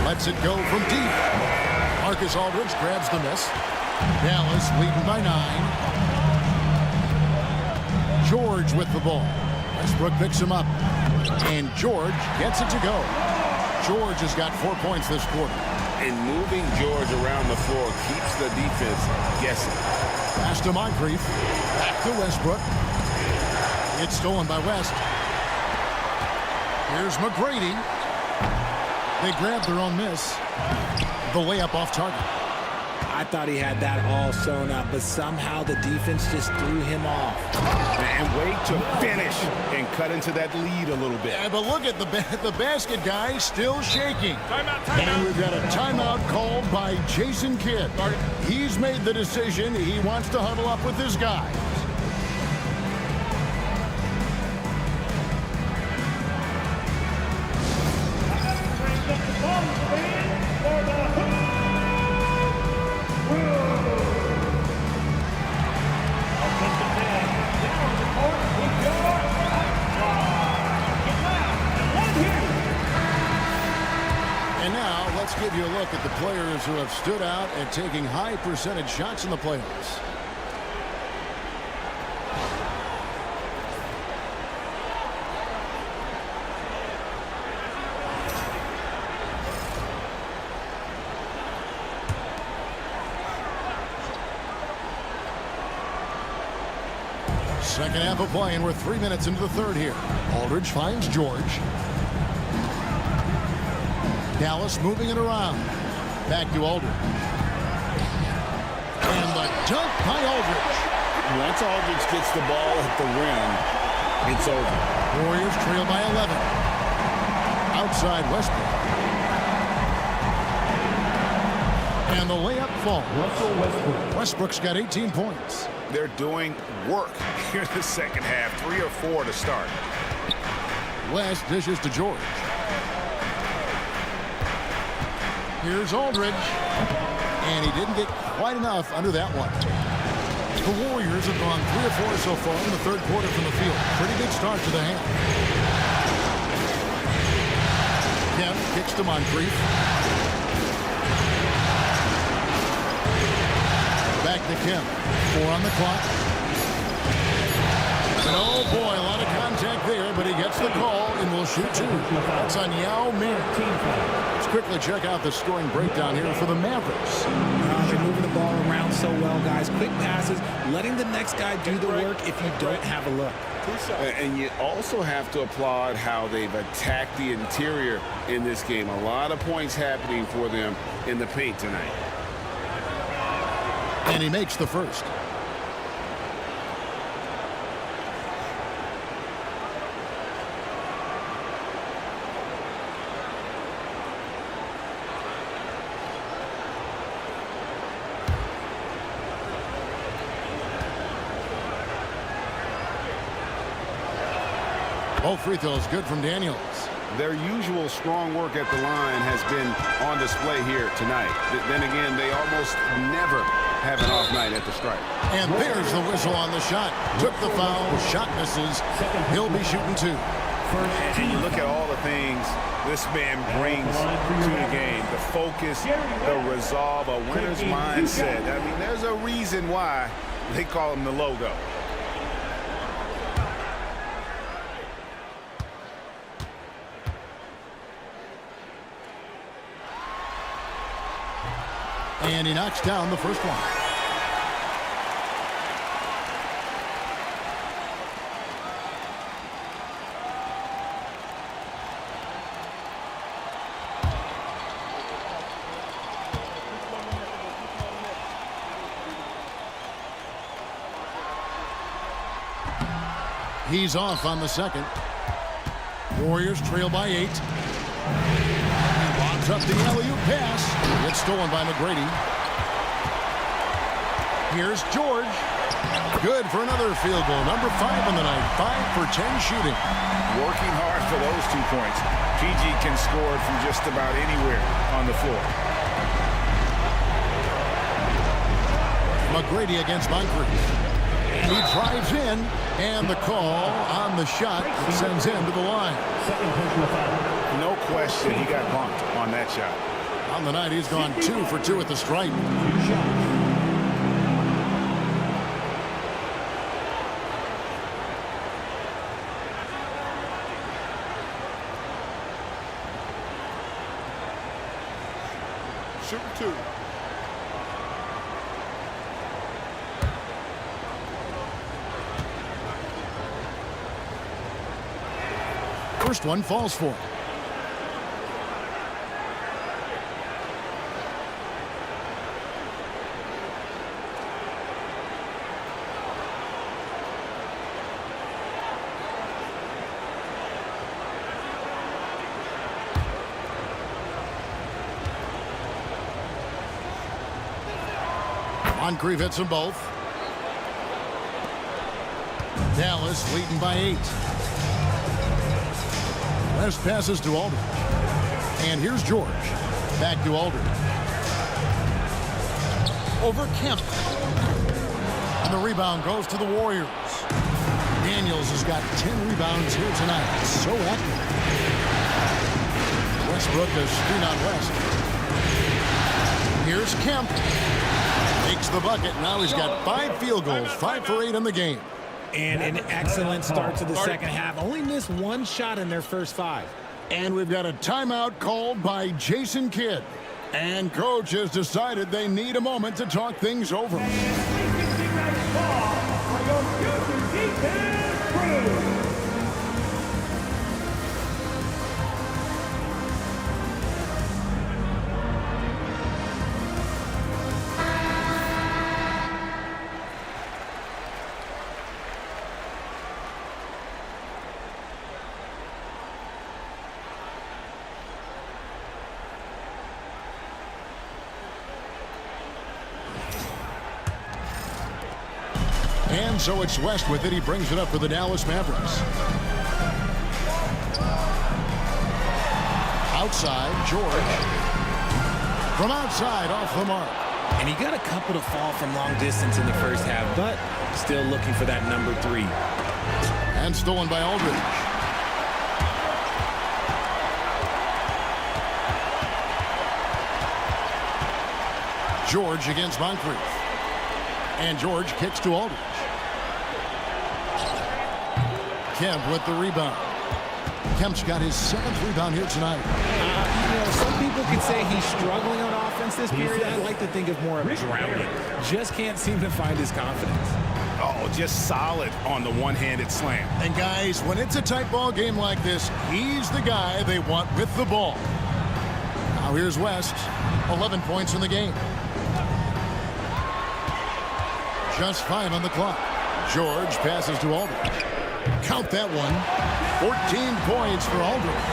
Lets it go from deep. Marcus Aldridge grabs the miss. Dallas leading by 9. George with the ball. Westbrook picks him up. And George gets it to go. George has got 4 points this quarter. And moving George around the floor keeps the defense guessing. Pass to Moncrief. Back to Westbrook. It's stolen by West. Here's McGrady. They grab their own miss. The layup off target. I thought he had that all sewn up, but somehow the defense just threw him off. And wait to finish and cut into that lead a little bit. Yeah, but look at the basket guy still shaking. Timeout, And timeout. we've got a timeout called by Jason Kidd. He's made the decision. He wants to huddle up with his guys. Brings up the ball stand for the offensive man. Down on the court with your get loud. One here. And now let's give you a look at the players who have stood out at taking high percentage shots in the playoffs. Second half of play, and we're 3 minutes into the third here. Aldridge finds George. Dallas moving it around. Back to Aldridge. And the dunk by Aldridge. Once Aldridge gets the ball at the rim, it's over. Warriors trail by 11. Outside Westbrook. And the layup falls. Westbrook's got 18 points. They're doing work here in the second half. 3 or 4 to start. West dishes to George. Here's Aldridge. And he didn't get quite enough under that one. The Warriors have gone 3 or 4 so far in the third quarter from the field. Pretty big start to the half. Kemp kicks to Moncrief. Back to Kemp. 4 on the clock. And oh boy, a lot of contact there, but he gets the call and will shoot 2. That's on Yao Ming. Let's quickly check out the scoring breakdown here for the Mavericks. They're moving the ball around so well, guys. Quick passes, letting the next guy do the work if you don't have a look. And you also have to applaud how they've attacked the interior in this game. A lot of points happening for them in the paint tonight. And he makes the first. Both free throws good from Daniels. Their usual strong work at the line has been on display here tonight. Then again, they almost never have an off night at the stripe. And there's the whistle on the shot. Took the foul. Shot misses. He'll be shooting 2. And you look at all the things this man brings to the game. The focus, the resolve, a winner's mindset. I mean, there's a reason why they call him the logo. And he knocks down the first one. He's off on the second. Warriors trail by 8. Lobs up the alley-oop pass. It's stolen by McGrady. Here's George. Good for another field goal. Number 5 on the night. 5 for 10 shooting. Working hard for those 2 points. PG can score it from just about anywhere on the floor. McGrady against Moncrief. He drives in, and the call on the shot that sends him to the line. No question, he got bumped on that shot. On the night, he's gone 2 for 2 at the stripe. shooting 2. First one falls for him. Moncrief hits them both. Dallas leading by 8. West passes to Aldridge. And here's George. Back to Aldridge. Over Kemp. And the rebound goes to the Warriors. Daniels has got 10 rebounds here tonight. So active. Westbrook is screen on West. Here's Kemp. Makes the bucket. Now he's got 5 field goals. 5 for 8 in the game. And an excellent start to the second half. Only missed 1 shot in their first 5. And we've got a timeout called by Jason Kidd. And coach has decided they need a moment to talk things over. And so it's West with it. He brings it up for the Dallas Mavericks. Outside, George. From outside, off the mark. And he got a couple to fall from long distance in the first half, but still looking for that number 3. And stolen by Aldridge. George against Moncrief. And George kicks to Aldridge. Kemp with the rebound. Kemp's got his 7th rebound here tonight. Some people could say he's struggling on offense this period. I like to think of more of drowning. Just can't seem to find his confidence. Oh, just solid on the one-handed slam. And guys, when it's a tight ball game like this, he's the guy they want with the ball. Now here's West. 11 points in the game. Just 5 on the clock. George passes to Aldridge. Count that one. 14 points for Aldridge.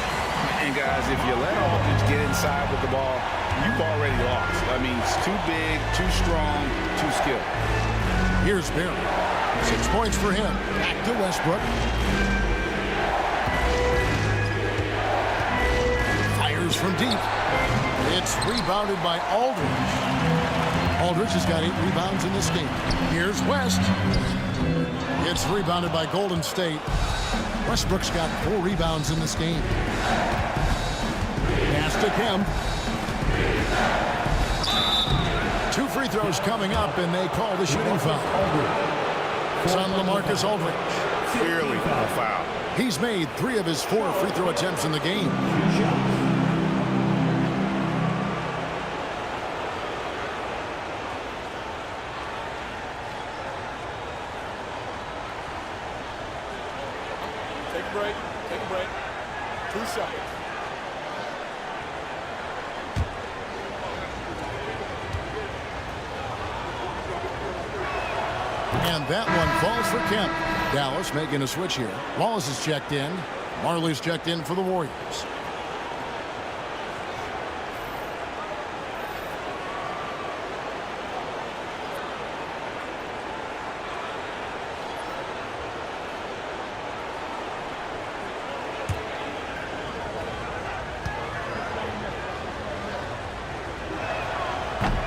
And guys, if you let Aldridge get inside with the ball, you've already lost. I mean, it's too big, too strong, too skilled. Here's Barry. 6 points for him. Back to Westbrook. Fires from deep. It's rebounded by Aldridge. Aldridge has got 8 rebounds in this game. Here's West. It's rebounded by Golden State. Westbrook's got 4 rebounds in this game. Pass to Kemp. 2 free throws coming up, and they call the shooting foul. It's on LaMarcus Aldridge. Clearly a foul. He's made 3 of his 4 free throw attempts in the game. Take a break. Take a break. 2 seconds. And that one falls for Kemp. Dallas making a switch here. Wallace is checked in. Marley's checked in for the Warriors.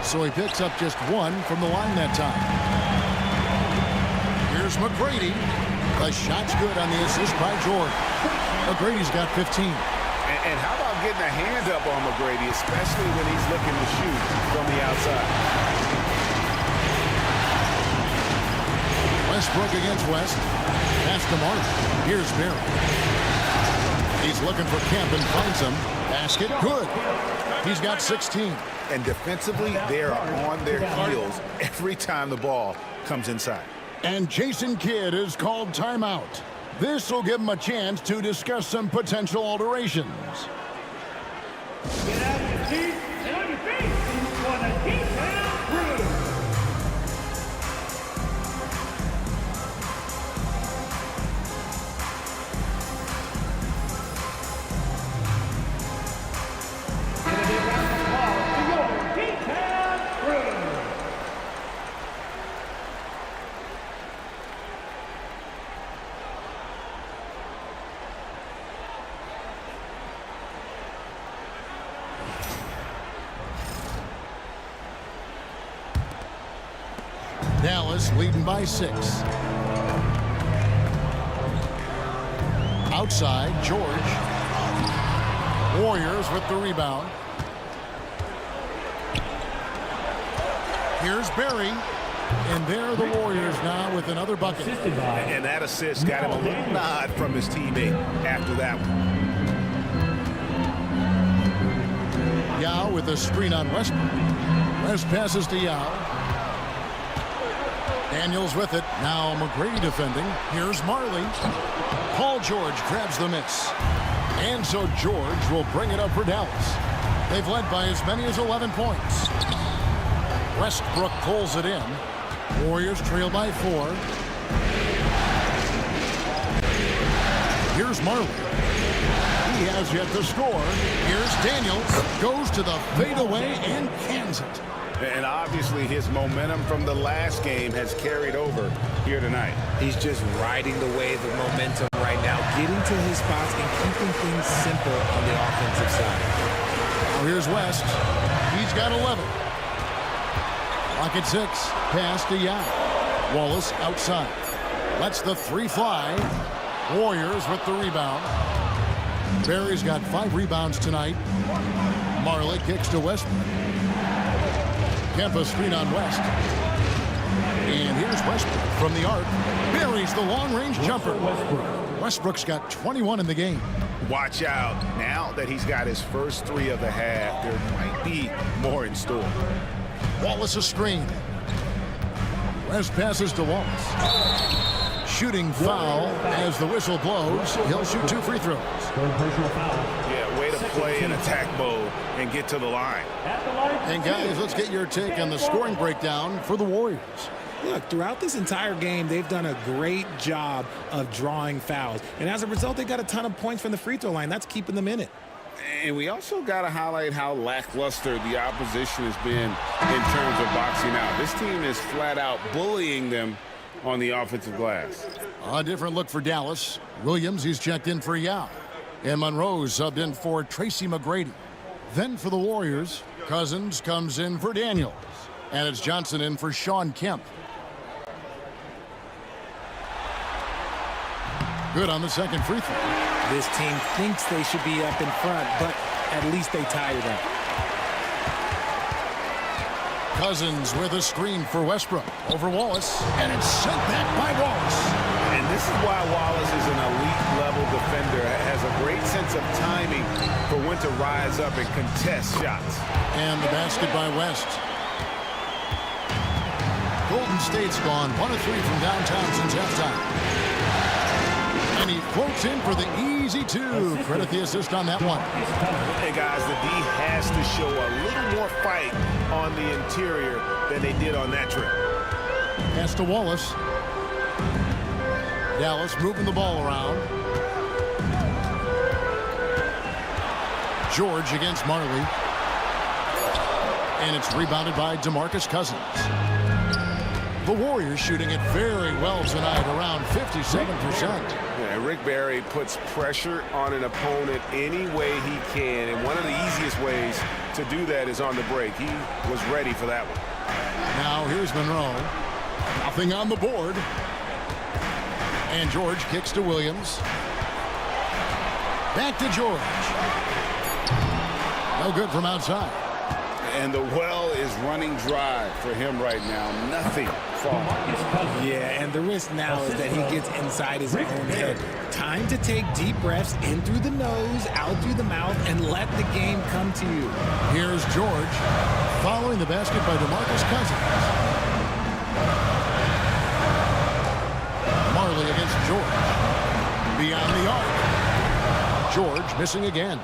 So he picks up just 1 from the line that time. Here's McGrady. The shot's good on the assist by George. McGrady's got 15. And how about getting a hand up on McGrady, especially when he's looking to shoot from the outside? Westbrook against West. Pass to Martin. Here's Barry. He's looking for Kemp and finds him. Basket good. He's got 16. And defensively, they are on their heels every time the ball comes inside. And Jason Kidd is called timeout. This will give him a chance to discuss some potential alterations. Get out of your seat and on your feet for the detail crew. Gonna be back to ball for your detail crew. Dallas leading by 6. Outside, George. Warriors with the rebound. Here's Barry. And there are the Warriors now with another bucket. And that assist got him a little nod from his teammate after that one. Yao with a screen on Westbrook. West passes to Yao. Daniels with it. Now McGrady defending. Here's Marley. Paul George grabs the miss. And so George will bring it up for Dallas. They've led by as many as 11 points. Westbrook pulls it in. Warriors trail by 4. Here's Marley. He has yet to score. Here's Daniels. Goes to the fadeaway and cans it. And obviously his momentum from the last game has carried over here tonight. He's just riding the wave of momentum right now, getting to his spots and keeping things simple on the offensive side. Well, here's West. He's got 11. Clock at 6. Pass to Yao. Wallace outside. Lets the 3 fly. Warriors with the rebound. Barry's got 5 rebounds tonight. Marley kicks to Westbrook. Kempa screen on West. And here's Westbrook from the arc. Barry's the long-range jumper. Westbrook's got 21 in the game. Watch out. Now that he's got his first 3 of the half, there might be more in store. Wallace a screen. West passes to Wallace. Shooting foul as the whistle blows. He'll shoot 2 free throws. Yeah, way to play in attack mode and get to the line. And guys, let's get your take on the scoring breakdown for the Warriors. Look, throughout this entire game, they've done a great job of drawing fouls. And as a result, they got a ton of points from the free throw line. That's keeping them in it. And we also got to highlight how lackluster the opposition has been in terms of boxing out. This team is flat out bullying them on the offensive glass. A different look for Dallas. Williams, he's checked in for Yao. And Monroe's subbed in for Tracy McGrady. Then for the Warriors, Cousins comes in for Daniels. And it's Johnson in for Sean Kemp. Good on the second free throw. This team thinks they should be up in front, but at least they tied it up. Cousins with a screen for Westbrook over Wallace, and it's sent back by Wallace. And this is why Wallace is an elite-level defender. Has a great sense of timing for when to rise up and contest shots. And the basket by West. Golden State's gone 1 of 3 from downtown since halftime. And he floats in for the easy 2. Credit the assist on that one. Hey, guys, the D has to show a little more fight on the interior than they did on that trip. Pass to Wallace. Dallas moving the ball around. George against Marley. And it's rebounded by DeMarcus Cousins. The Warriors shooting it very well tonight, around 57%. Yeah, Rick Barry puts pressure on an opponent any way he can, and one of the easiest ways to do that is on the break. He was ready for that one. Now here's Monroe. Nothing on the board. And George kicks to Williams. Back to George. No good from outside. And the well is running dry for him right now. Nothing falling. Yeah, and the risk now is that he gets inside his own head. Time to take deep breaths in through the nose, out through the mouth, and let the game come to you. Here's George. following the basket by DeMarcus Cousins. Marley against George. Beyond the arc. George missing again.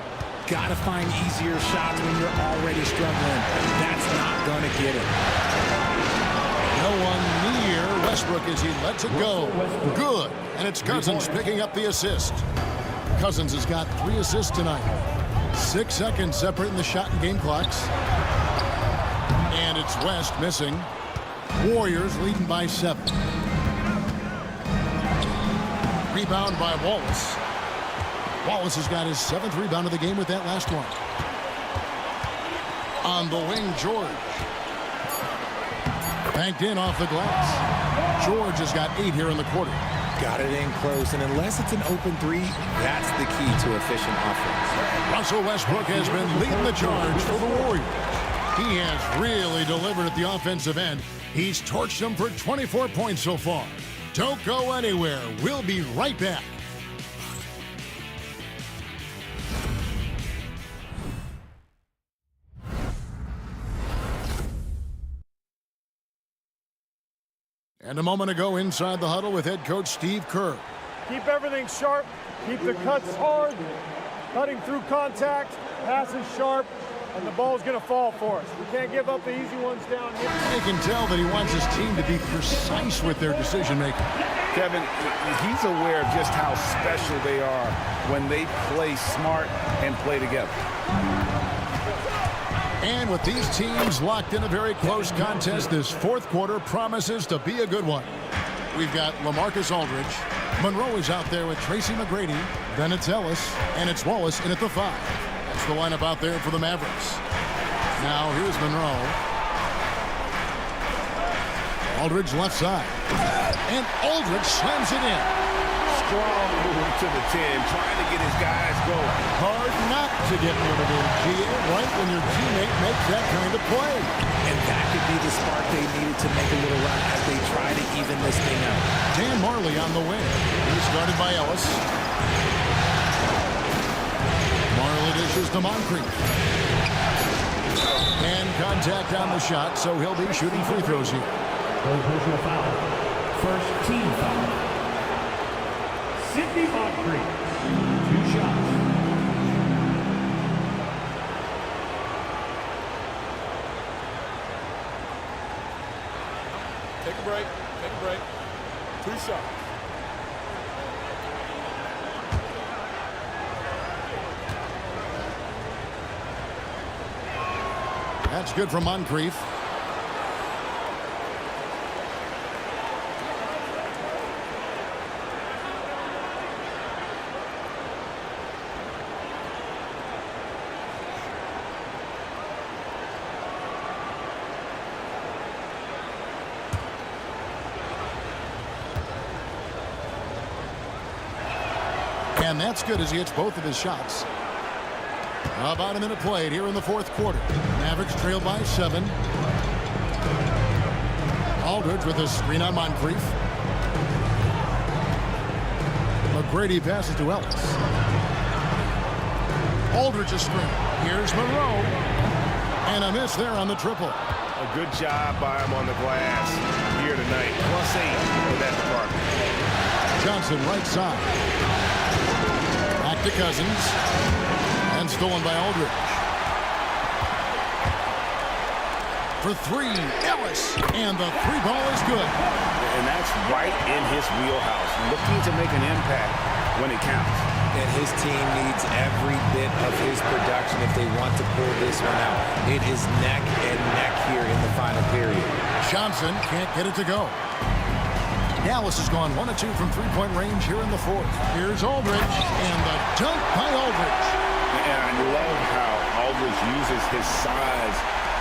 Got to find easier shots when you're already struggling. That's not going to get it. No one near Westbrook as he lets it go. Good. And it's Cousins picking up the assist. Cousins has got 3 assists tonight. 6 seconds separating the shot and game clocks. And it's West missing. Warriors leading by 7. Rebound by Wallace. Wallace has got his 7th rebound of the game with that last one. On the wing, George. Banked in off the glass. George has got 8 here in the quarter. Got it in close, and unless it's an open 3, that's the key to efficient offense. Russell Westbrook has been leading the charge for the Warriors. He has really delivered at the offensive end. He's torched them for 24 points so far. Don't go anywhere. We'll be right back. And a moment ago inside the huddle with head coach Steve Kerr. Keep everything sharp. Keep the cuts hard. Cutting through contact. Passes sharp. And the ball's going to fall for us. We can't give up the easy ones down here. You can tell that he wants his team to be precise with their decision-making. Kevin, he's aware of just how special they are when they play smart and play together. And with these teams locked in a very close contest, this 4th quarter promises to be a good one. We've got LaMarcus Aldridge. Monroe is out there with Tracy McGrady. Then it's Ellis, and it's Wallace in at the 5. That's the lineup out there for the Mavericks. Now here's Monroe. Aldridge left side. And Aldridge slams it in. Strong move to the 10, trying to get his guys going. Hard not to get limited, Gia, right when your teammate makes that kind of play. And that could be the spark they needed to make a little run as they try to even this thing out. Dan Marley on the wing. He's guarded by Ellis. Marley dishes to Moncrief. And contact on the shot, so he'll be shooting free throws here. Personal foul. First team foul. Sidney Moncrief. 2 shots. Take a break. Take a break. 2 shots. That's good from Moncrief. And that's good as he hits both of his shots. About a minute played here in the 4th quarter. Mavericks trail by 7. Aldridge with a screen on Moncrief. McGrady passes to Ellis. Aldridge a screen. Here's Monroe. And a miss there on the triple. A good job by him on the glass here tonight. +8 for that department. Johnson right side. Back to Cousins. And stolen by Aldridge. For 3, Ellis. And the 3 ball is good. And that's right in his wheelhouse. Looking to make an impact when it counts. And his team needs every bit of his production if they want to pull this one out. It is neck and neck here in the final period. Johnson can't get it to go. Dallas has gone 1 of 2 from 3-point range here in the 4th. Here's Aldridge, and the dunk by Aldridge. And I love how Aldridge uses his size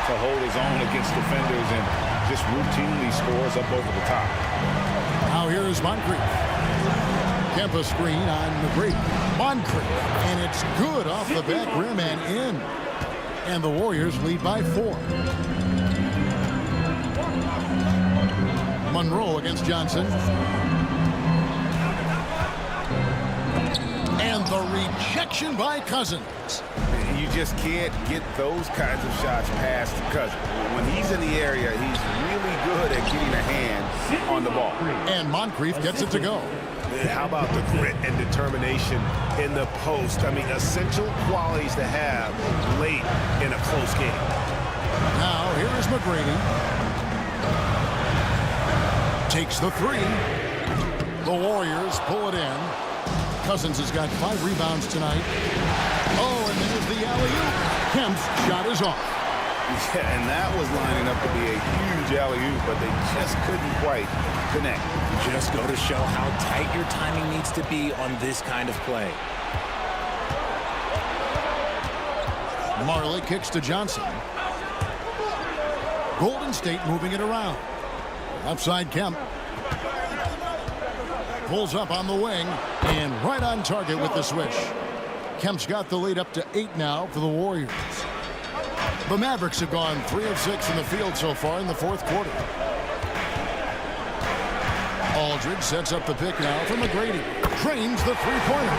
to hold his own against defenders and just routinely scores up over the top. Now here's Moncrief. Kempa screen on McGrady. Moncrief, and it's good off the back rim and in. And the Warriors lead by 4. Monroe against Johnson. And the rejection by Cousins. You just can't get those kinds of shots past Cousins. When he's in the area, he's really good at getting a hand on the ball. And Moncrief gets it to go. How about the grit and determination in the post? I mean, essential qualities to have late in a close game. Now, here is McGrady. Takes the three. The Warriors pull it in. Cousins has got 5 rebounds tonight. Oh, and there's the alley-oop. Kemp's shot is off. Yeah, and that was lining up to be a huge alley-oop, but they just couldn't quite connect. Just go to show how tight your timing needs to be on this kind of play. Marley kicks to Johnson. Golden State moving it around. Outside Kemp. Pulls up on the wing and right on target with the swish. Kemp's got the lead up to 8 now for the Warriors. The Mavericks have gone 3 of 6 in the field so far in the 4th quarter. Aldridge sets up the pick now for McGrady. Trains the three-pointer.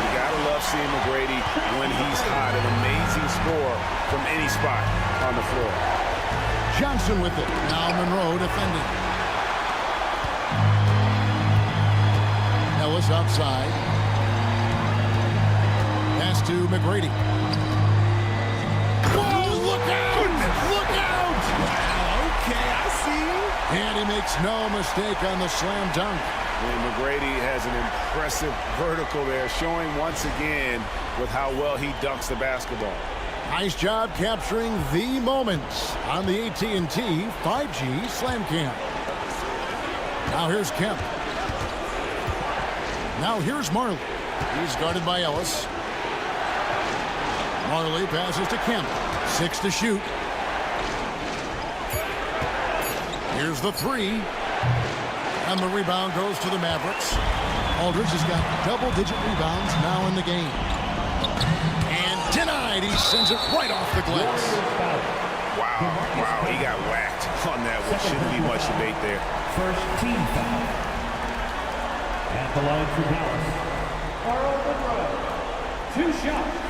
You gotta love seeing McGrady when he's hot. An amazing score from any spot on the floor. Johnson with it. Now Monroe defending. Ellis outside. Pass to McGrady. Whoa, look out! Look out! Okay, I see you. And he makes no mistake on the slam dunk. And McGrady has an impressive vertical there, showing once again with how well he dunks the basketball. Nice job capturing the moments on the AT&T 5G Slam Cam. Now here's Kemp. Now here's Marley. He's guarded by Ellis. Marley passes to Kemp. 6 to shoot. Here's the 3. And the rebound goes to the Mavericks. Aldridge has got double-digit rebounds now in the game. And denied. He sends it right off the glass. Wow, he got whacked on that one. Shouldn't be much debate there. First team foul. At the line for Dallas, Carl Monroe. 2 shots.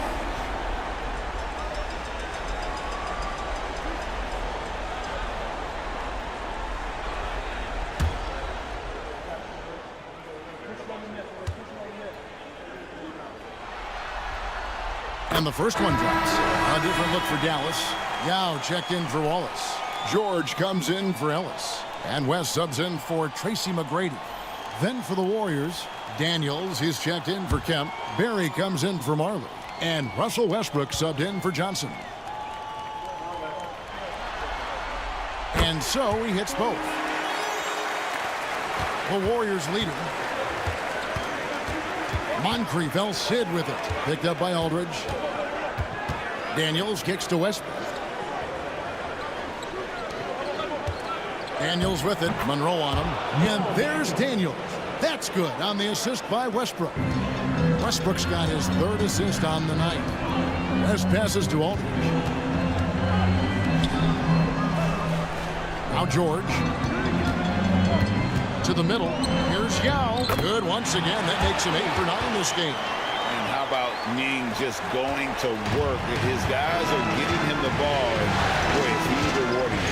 And the first one drops. A different look for Dallas. Yao checked in for Wallace. George comes in for Ellis. And West subs in for Tracy McGrady. Then for the Warriors, Daniels, he's checked in for Kemp. Barry comes in for Marley. And Russell Westbrook subbed in for Johnson. And so he hits both. The Warriors leading. Moncrief, El Cid with it. Picked up by Aldridge. Daniels kicks to Westbrook. Daniels with it. Monroe on him. And there's Daniels. That's good on the assist by Westbrook. Westbrook's got his 3rd assist on the night. West passes to Aldridge. Now George. To the middle. Here's Yao. Good once again. That makes him 8 for 9 in this game. And how about Ning just going to work? His guys are getting him the ball, and boy, is he rewarding.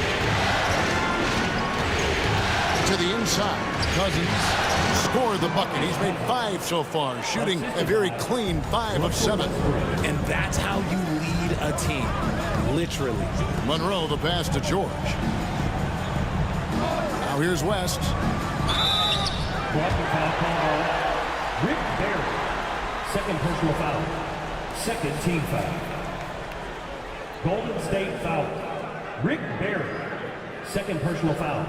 To the inside. Cousins scored the bucket. He's made 5 so far, shooting a very clean 5 of 7. And that's how you lead a team. Literally. Monroe the pass to George. Now here's West. Blocking foul called on Rick Barry. 2nd personal foul. 2nd team foul. Golden State foul. Rick Barry. 2nd personal foul.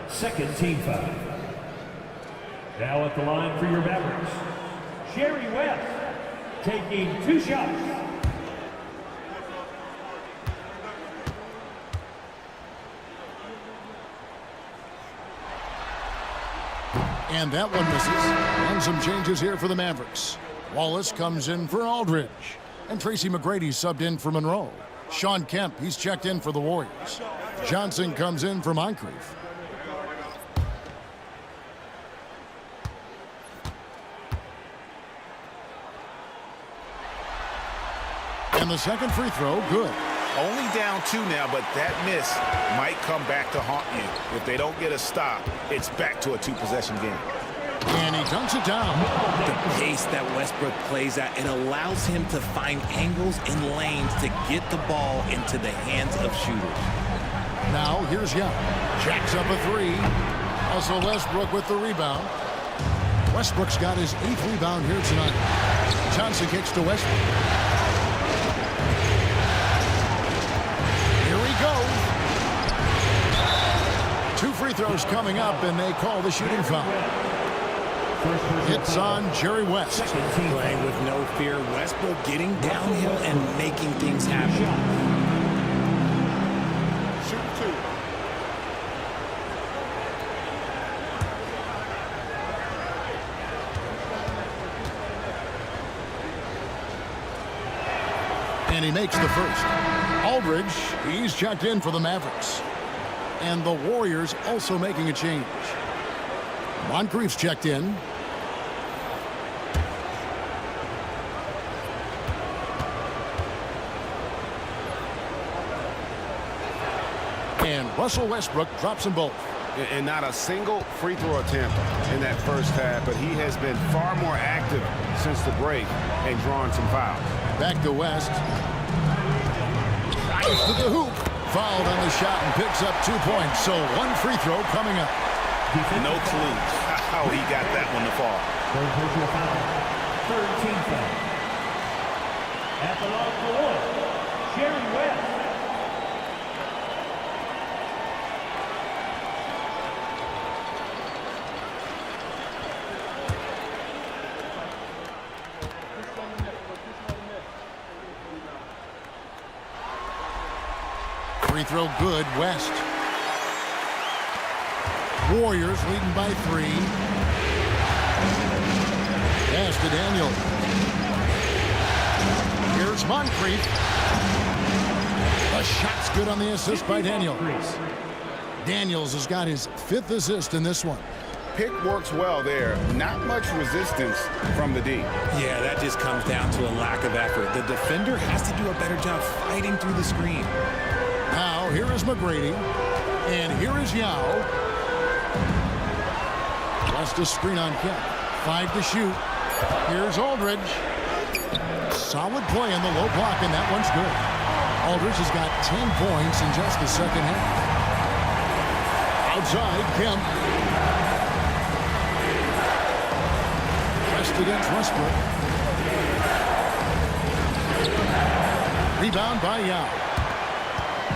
2nd team foul. Now at the line for your Mavericks, Jerry West taking 2 shots. And that one misses. And some changes here for the Mavericks. Wallace comes in for Aldridge. And Tracy McGrady subbed in for Monroe. Sean Kemp, he's checked in for the Warriors. Johnson comes in for Moncrief. And And the second free throw, good. Only down 2 now, but that miss might come back to haunt you. If they don't get a stop, it's back to a 2-possession game. And he dunks it down. The pace that Westbrook plays at, it allows him to find angles and lanes to get the ball into the hands of shooters. Now here's Young. Jacks up a 3. Also Westbrook with the rebound. Westbrook's got his 8th rebound here tonight. Johnson kicks to Westbrook. Here he goes. 2 free throws coming up, and they call the shooting foul. It's on Jerry West. Playing with no fear. Westbrook getting downhill and making things happen. Shoot 2. And he makes the first. Aldridge, he's checked in for the Mavericks. And the Warriors also making a change. Moncrief's checked in. And Russell Westbrook drops them both. And not a single free throw attempt in that first half, but he has been far more active since the break and drawing some fouls. Back to West. Drives to the hoop. Fouled on the shot and picks up 2 points. So 1 free throw coming up. No clue how he got that one to fall. Third personal foul. Third team foul. At the line for 1, Jerry West. Free throw good, West. Warriors leading by 3. Pass to Daniel. Here's Moncrief. The shot's good on the assist by Daniel. Daniels has got his 5th assist in this one. Pick works well there. Not much resistance from the D. Yeah, that just comes down to a lack of effort. The defender has to do a better job fighting through the screen. Now, here is McGrady. And here is Yao. West a screen on Kemp. 5 to shoot. Here's Aldridge. Solid play in the low block, and that one's good. Aldridge has got 10 points in just the second half. Outside, Kemp. West against Westbrook. Rebound by Yao.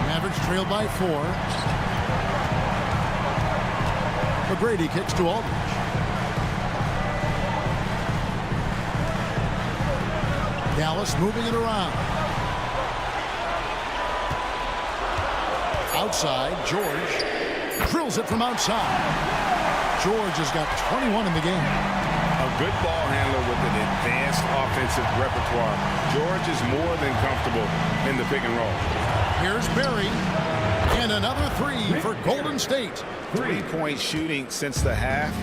Mavericks trail by 4. McGrady kicks to Aldridge. Dallas moving it around. Outside, George drills it from outside. George has got 21 in the game. A good ball handler with an advanced offensive repertoire. George is more than comfortable in the pick and roll. Here's Barry. And another 3 for Golden State. 3-point shooting since the half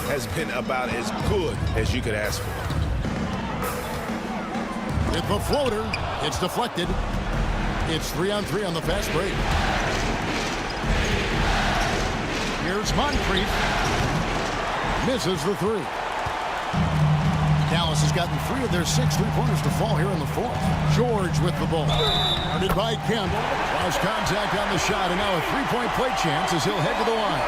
has been about as good as you could ask for. With the floater, it's deflected. It's 3-on-3 on the fast break. Here's Moncrief. Misses the 3. Dallas has gotten 3 of their 6 3-pointers to fall here in the 4th. George with the ball. Guarded by Kemp. Lost contact on the shot, and now a 3-point play chance as he'll head to the line.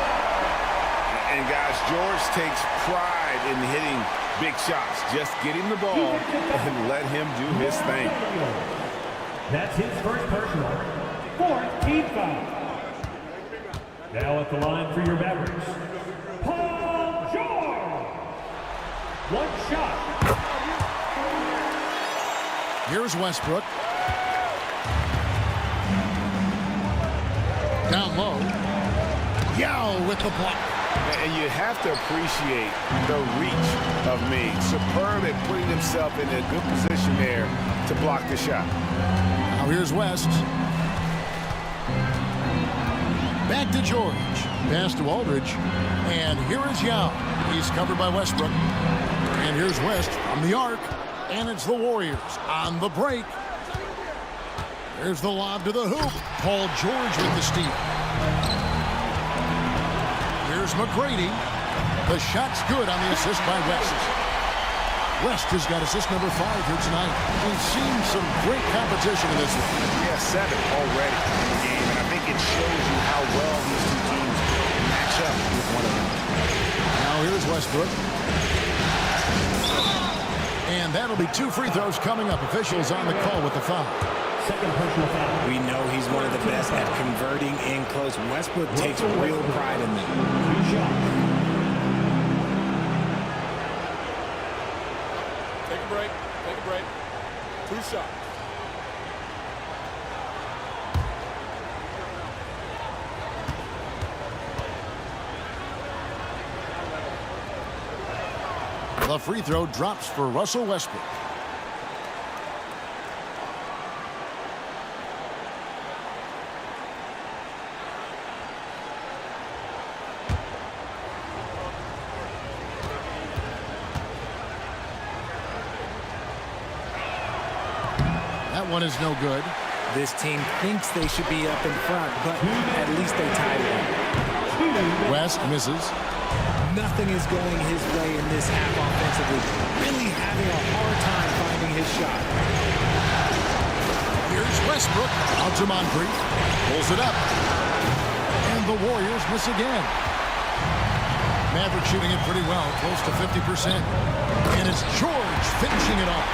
And guys, George takes pride in hitting big shots. Just get him the ball and let him do his thing. That's his first personal. 4th team foul. Now at the line for your Mavericks, Paul George. 1 shot. Here's Westbrook. Down low. Yao with the block. And you have to appreciate the reach of Meade. Superb at putting himself in a good position there to block the shot. Now here's West. Back to George. Pass to Aldridge. And here is Yao. He's covered by Westbrook. And here's West from the arc. And it's the Warriors on the break. There's the lob to the hoop. Paul George with the steal. Here's McGrady. The shot's good on the assist by West. West has got assist number 5 here tonight. We've seen some great competition in this one. Yeah, 7 already in the game, and I think it shows you how well these two teams match up with one another. Now here's Westbrook. And that'll be 2 free throws coming up. Officials on the call with the foul. Second personal foul. We know he's one of the best at converting in close. Westbrook takes real pride in that. 2 shots. Take a break. Take a break. 2 shots. The free throw drops for Russell Westbrook. That one is no good. This team thinks they should be up in front, but at least they tied it up. West misses. Nothing is going his way in this half offensively. Really having a hard time finding his shot. Here's Westbrook. Out to Moncrief. Pulls it up. And the Warriors miss again. Maverick shooting it pretty well, close to 50%. And it's George finishing it off.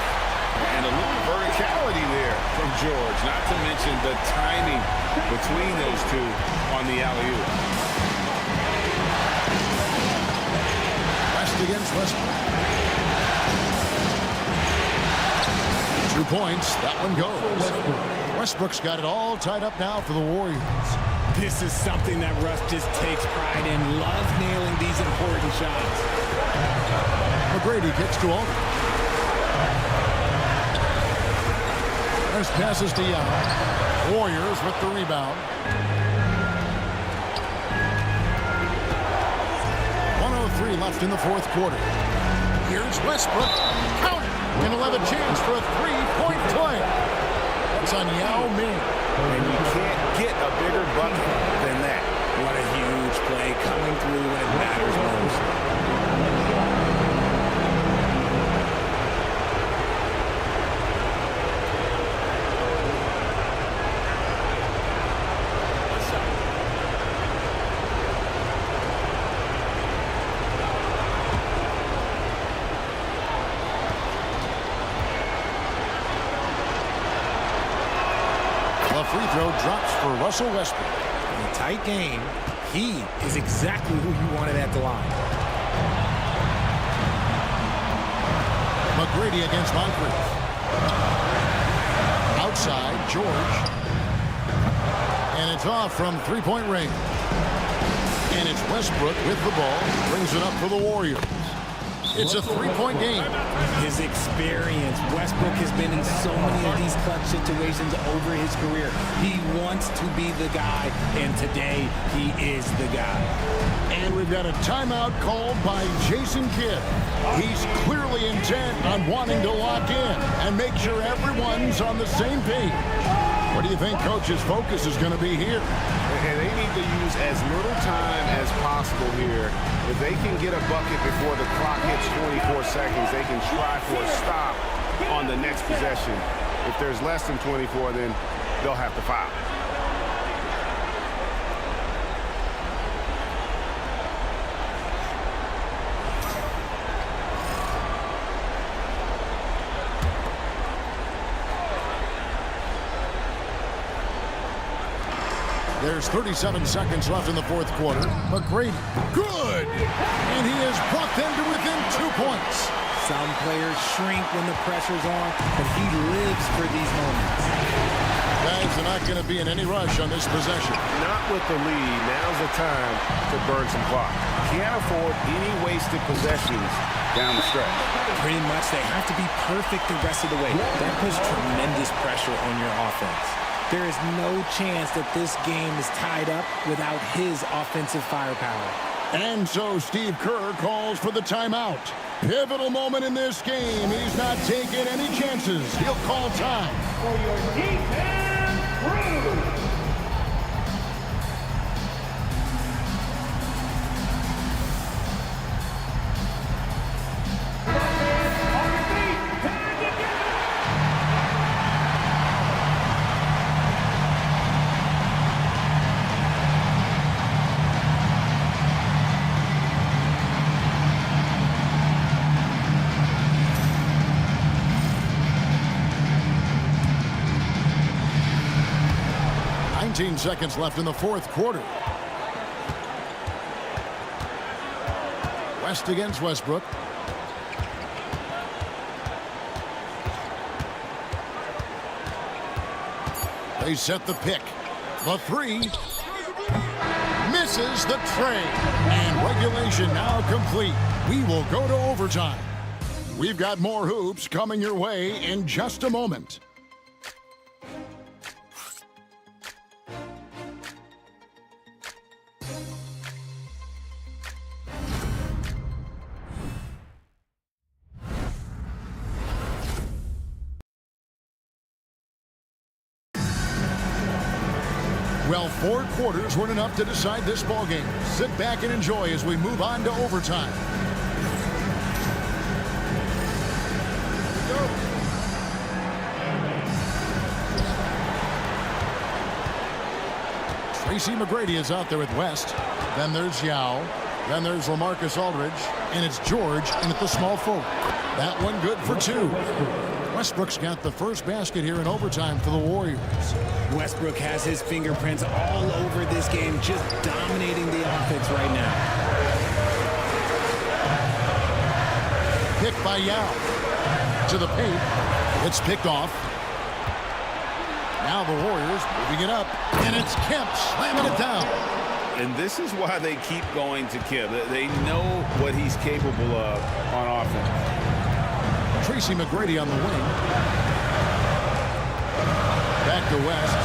And a little verticality there from George, not to mention the timing between those two on the alley-oop. West against Westbrook. 2 points. That one goes. Westbrook's got it all tied up now for the Warriors. This is something that Russ just takes pride in. Loves nailing these important shots. McGrady kicks to Alden. There's passes to Young. Warriors with the rebound. 1:03 left in the 4th quarter. Here's Westbrook. Count it. And 11 chance for a 3-point play. That's on Yao Ming. And you can't get a bigger bucket than that. What a huge play coming through when it matters most. Free throw drops for Russell Westbrook. In a tight game, he is exactly who you wanted at the line. McGrady against Moncrief. Outside, George. And it's off from 3-point range. And it's Westbrook with the ball. Brings it up for the Warriors. It's a 3-point game. His experience. Westbrook has been in so many of these clutch situations over his career. He wants to be the guy, and today he is the guy. And we've got a timeout called by Jason Kidd. He's clearly intent on wanting to lock in and make sure everyone's on the same page. What do you think Coach's focus is going to be here? And they need to use as little time as possible here. If they can get a bucket before the clock hits 24 seconds, they can try for a stop on the next possession. If there's less than 24, then they'll have to foul. There's 37 seconds left in the 4th quarter. McGrady, good! And he has brought them to within 2 points. Some players shrink when the pressure's on, but he lives for these moments. Guys are not going to be in any rush on this possession. Not with the lead. Now's the time to burn some clock. Can't afford any wasted possessions down the stretch. Pretty much they have to be perfect the rest of the way. That puts tremendous pressure on your offense. There is no chance that this game is tied up without his offensive firepower. And so Steve Kerr calls for the timeout. Pivotal moment in this game. He's not taking any chances. He'll call time. For your defense, Seconds left in the fourth quarter. West against Westbrook. They set the pick. The three. Misses the tray. And regulation now complete. We will go to overtime. We've got more hoops coming your way in just a moment. Well, 4 quarters weren't enough to decide this ballgame. Sit back and enjoy as we move on to overtime. Tracy McGrady is out there with West. Then there's Yao. Then there's LaMarcus Aldridge. And it's George in at the small forward. That one good for 2. Westbrook's got the first basket here in overtime for the Warriors. Westbrook has his fingerprints all over this game, just dominating the offense right now. Picked by Yao. To the paint. It's picked off. Now the Warriors moving it up. And it's Kemp slamming it down. And this is why they keep going to Kemp. They know what he's capable of on offense. Tracy McGrady on the wing. Back to West.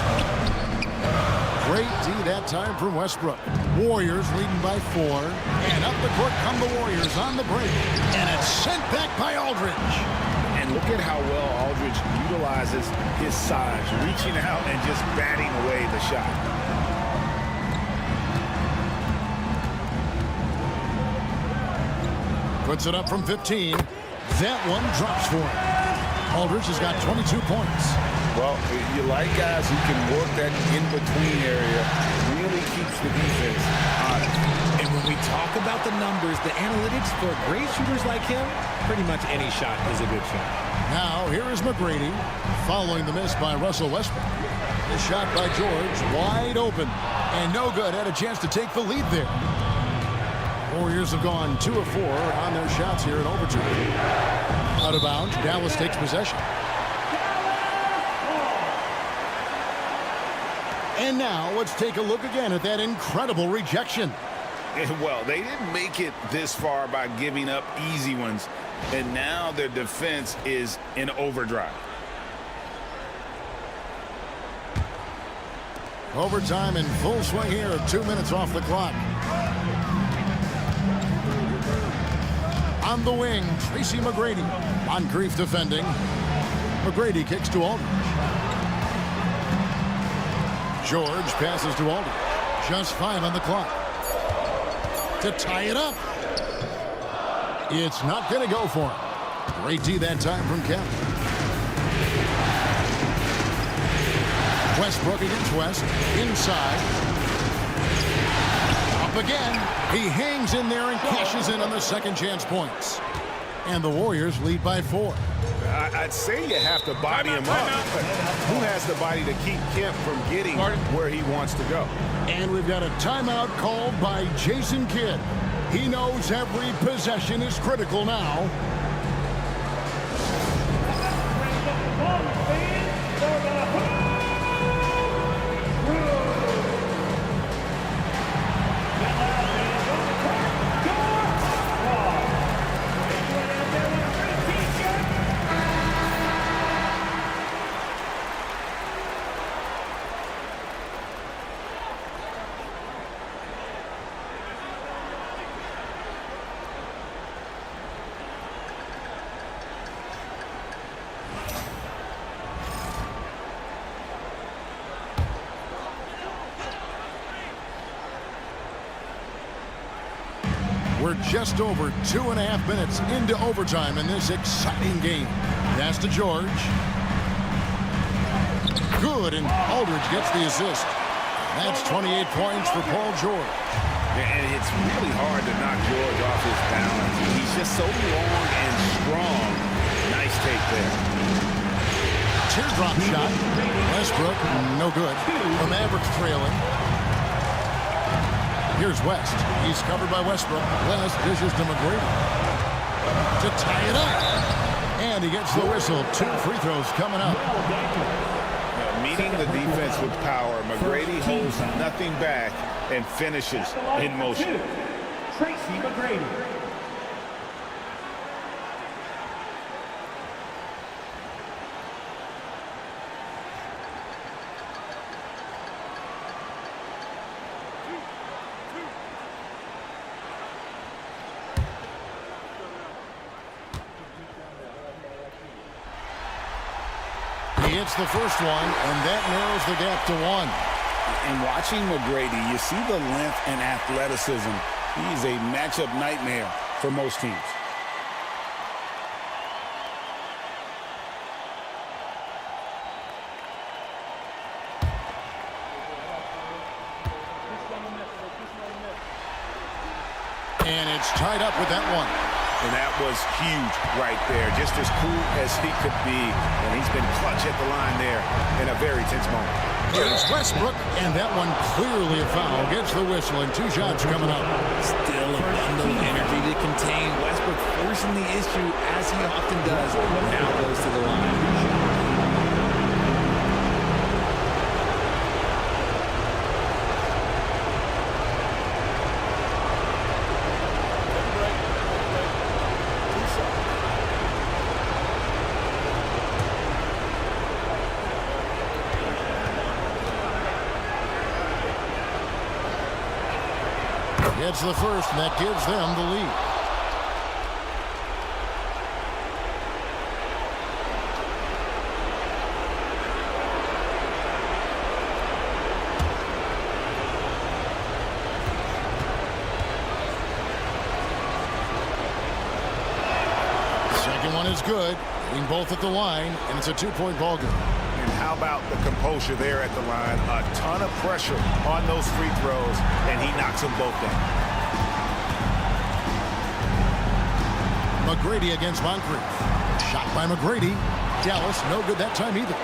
Great D that time from Westbrook. Warriors leading by 4. And up the court come the Warriors on the break. And it's sent back by Aldridge. And look at how well Aldridge utilizes his size, reaching out and just batting away the shot. Puts it up from 15. That one drops for him. Aldridge has got 22 points. Well, you like guys who can work that in-between area, really keeps the defense honest. And when we talk about the numbers, the analytics for great shooters like him, pretty much any shot is a good shot. Now, here is McGrady, following the miss by Russell Westbrook. The shot by George, wide open, and no good. Had a chance to take the lead there. Warriors have gone 2 of 4 on their shots here in overtime. Out of bounds, Dallas takes possession. And now let's take a look again at that incredible rejection. Well, they didn't make it this far by giving up easy ones, and now their defense is in overdrive. Overtime in full swing here, 2 minutes off the clock. On the wing, Tracy McGrady. Moncrief defending. McGrady kicks to Aldridge. George passes to Aldridge. Just 5 on the clock. To tie it up. It's not going to go for him. Great D that time from Kemp. Westbrook against West. Inside. Again, he hangs in there and cashes in on the second chance points. And the Warriors lead by 4. I'd say you have to body him up. Who has the body to keep Kemp from getting where he wants to go? And we've got a timeout called by Jason Kidd. He knows every possession is critical now. We're just over 2.5 minutes into overtime in this exciting game. Pass to George. Good, and Aldridge gets the assist. That's 28 points for Paul George. And it's really hard to knock George off his balance. He's just so long and strong. Nice take there. Teardrop shot. Westbrook, no good. The Mavericks trailing. Here's West. He's covered by Westbrook. West dishes to McGrady to tie it up. And he gets the whistle. 2 free throws coming up. Meeting the defense with power, McGrady holds nothing back and finishes in motion. Tracy McGrady. He hits the first one, and that narrows the gap to 1. And watching McGrady, you see the length and athleticism. He's a matchup nightmare for most teams. And it's tied up with that one. And that was huge right there. Just as cool as he could be. And he's been clutch at the line there in a very tense moment. Here's Westbrook, and that one clearly a foul. Gets the whistle, and 2 shots coming up. Still a bundle of energy to contain. Westbrook forcing the issue, as he often does. Now goes to the line. Gets the first, and that gives them the lead. Second one is good. Hitting both at the line, and it's a 2-point ball game. And how about the composure there at the line? A ton of pressure on those free throws, and he knocks them both down. McGrady against Moncrief. Shot by McGrady. Dallas, no good that time either.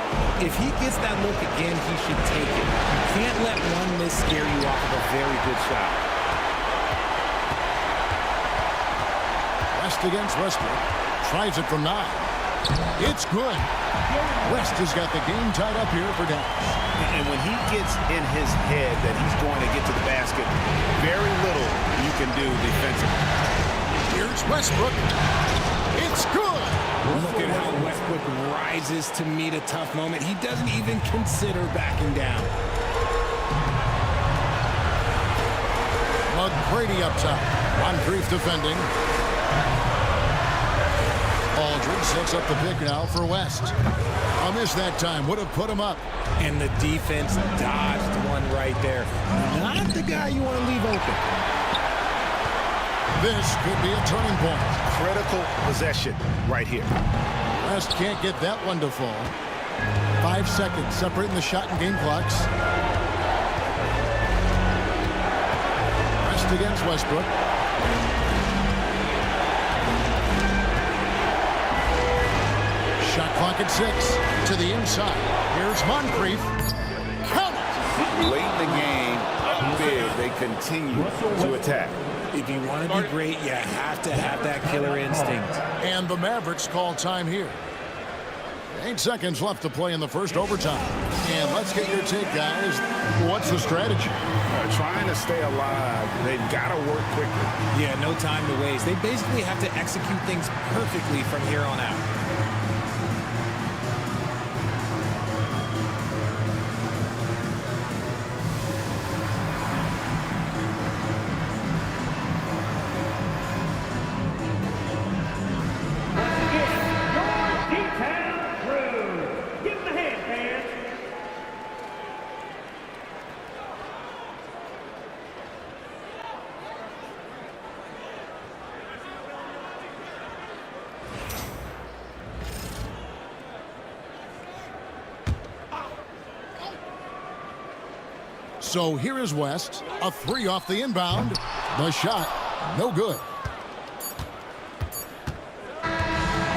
If he gets that look again, he should take it. You can't let one miss scare you off of a very good shot. West against Westbrook. Tries it from 9. It's good. West has got the game tied up here for Dallas. And when he gets in his head that he's going to get to the basket, very little you can do defensively. Here's Westbrook. It's good. Look at how Westbrook rises to meet a tough moment. He doesn't even consider backing down. McGrady up top. Moncrief defending. Aldridge sets up the pick now for West. A miss that time. Would have put him up. And the defense dodged one right there. Not the guy you want to leave open. This could be a turning point. Critical possession right here. West can't get that one to fall. 5 seconds separating the shot and game clocks. West against Westbrook. Shot clock at 6. To the inside. Here's Moncrief. Count it! Late in the game, up big, they continue to attack. If you want to be great, you have to have that killer instinct. And the Mavericks call time here. 8 seconds left to play in the first overtime. And let's get your take, guys. What's the strategy? Trying to stay alive. They've got to work quickly. Yeah, no time to waste. They basically have to execute things perfectly from here on out. So here is West. A three off the inbound. The shot, no good.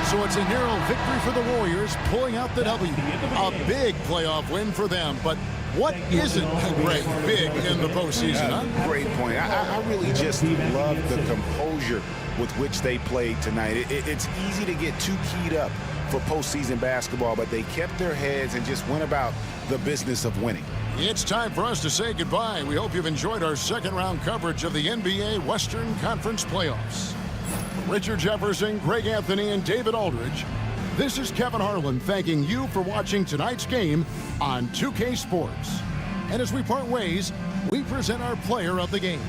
So it's a narrow victory for the Warriors, pulling out the W. A big playoff win for them. But what isn't Greg big in the postseason, huh? Great point. I really just love the composure with which they played tonight. It's easy to get too keyed up for postseason basketball, but they kept their heads and just went about the business of winning. It's time for us to say goodbye. We hope you've enjoyed our second round coverage of the NBA Western Conference Playoffs. For Richard Jefferson, Greg Anthony, and David Aldridge, this is Kevin Harlan thanking you for watching tonight's game on 2K Sports. And as we part ways, we present our player of the game.